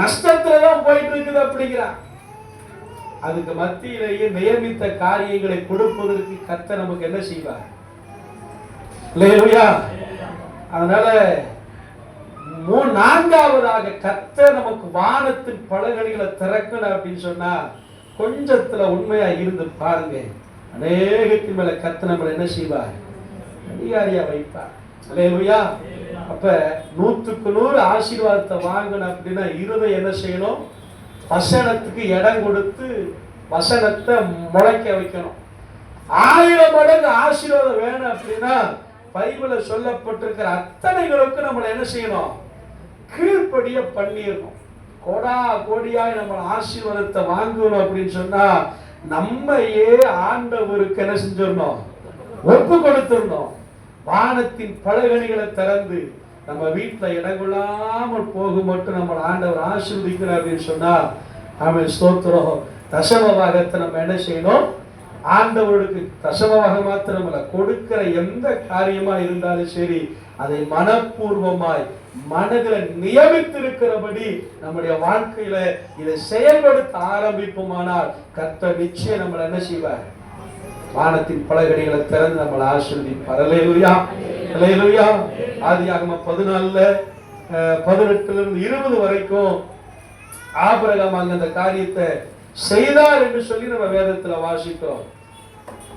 நஷ்டத்துலதான் போயிட்டு இருக்குது அப்படிங்கிறான். அதுக்கு மத்தியிலேயே நியமித்த காரியங்களை கொடுப்பதற்கு கர்த்தர் நமக்கு என்ன செய்வார், அல்லேலூயா. அதனால 4ஆவதாக கர்த்தர் நமக்கு வானத்தின் பலகணிகளை திறக்கணும் அப்படின்னு சொன்னா கொஞ்சத்துல உண்மையா இருந்து பாருங்க, அநேகத்தின் மேல கர்த்தர் நம்மளை என்ன செய்வார்? அதிகாரியா வைப்பார். அல்லேலூயா. அப்ப 100க்கு 100 ஆசீர்வாதத்தை வாங்கணும் அப்படின்னா இருதயம் என்ன செய்யணும்? வசனத்துக்கு இடம் கொடுத்து வசனத்தை முளைக்க வைக்கணும். 1000 மடங்கு ஆசீர்வாதம் வேணும் அப்படின்னா பைபிள்ல சொல்லப்பட்டிருக்கிற அத்தனைகளுக்கு நம்மளை என்ன செய்யணும்? கீழ்ப்படிய பண்ணிடணும். கோடா கோடியாய் நம்ம ஆசீர்வாதத்தை வாங்கணும் அப்படின்னு சொன்னா நம்மையே ஆண்டவருக்கு என்ன செஞ்சிடணும்? ஒப்பு கொடுத்துடணும். வானத்தின் பலகணிகளை திறந்து நம்ம வீட்டுல இடம் கொள்ளாமல் போக மட்டும் நம்ம ஆண்டவர் ஆசீர்வதிக்கிறார் அப்படின்னு சொன்னா ஆமென், ஸ்தோத்திரம். தசமபாகத்தை நம்ம என்ன செய்யணும்? ஆண்டவருக்கு தசமபாகம் மாத்திரமல்ல, கொடுக்கிற எந்த காரியமா இருந்தாலும் சரி அதை மனப்பூர்வமாய் மனதில் நியமித்திருக்கிறபடி நம்முடைய வாழ்க்கையில இதை செயல்படுத்த ஆரம்பிப்போமானால் கர்த்தர் நிச்சயம் நம்மளை என்ன செய்வார்? வானத்தின் பலகணிகளை திறந்து நம்மளை ஆசீர்வதிப்பார். அல்லேலூயா, அல்லேலூயா. ஆதியாகமம் 14 18 20 வரைக்கும் ஆபிரகாம் அங்க அந்த காரியத்தை செய்தார் என்று சொல்லி நம்ம வேதத்துல வாசிக்கிறோம்.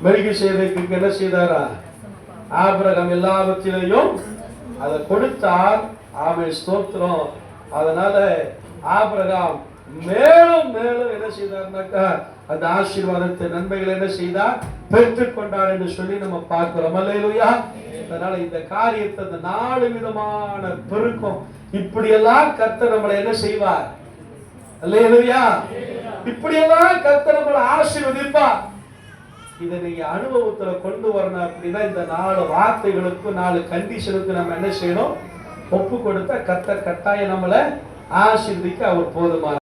மெல்கிசேதேக்குக்கு என்ன செய்தாரா? ஆபிரகாம் எல்லாவற்றிலையும் அதை கொடுத்தார். ஆமென், ஸ்தோத்திரம். அதனால ஆபிரகாம் மேலும் மேலும் என்ன செய்தார்னாக்கா அந்த ஆசீர்வாதத்தை நன்மைகளை என்ன செய்தார்? பெற்றுக் கொண்டார் என்று சொல்லி நம்ம பார்க்கிறோம். அல்லேலூயா. அதனால இந்த காரியத்தை அந்த 4 விதமான பெருக்கம் இப்படியெல்லாம் கர்த்தர் நம்மளை என்ன செய்வார்? அல்லேலூயா. இப்படியெல்லாம் கர்த்தர் நம்மளை ஆசீர்வதிப்பார். இதை நீங்க அனுபவத்துல கொண்டு வரணும் அப்படின்னா இந்த 4 வார்த்தைகளுக்கு 4 கண்டிஷனுக்கு நம்ம என்ன செய்யணும்? ஒப்பு கொடுத்தா கர்த்தர் கட்டாயம் நம்மளை ஆசீர்வதிக்க அவர் போதுமான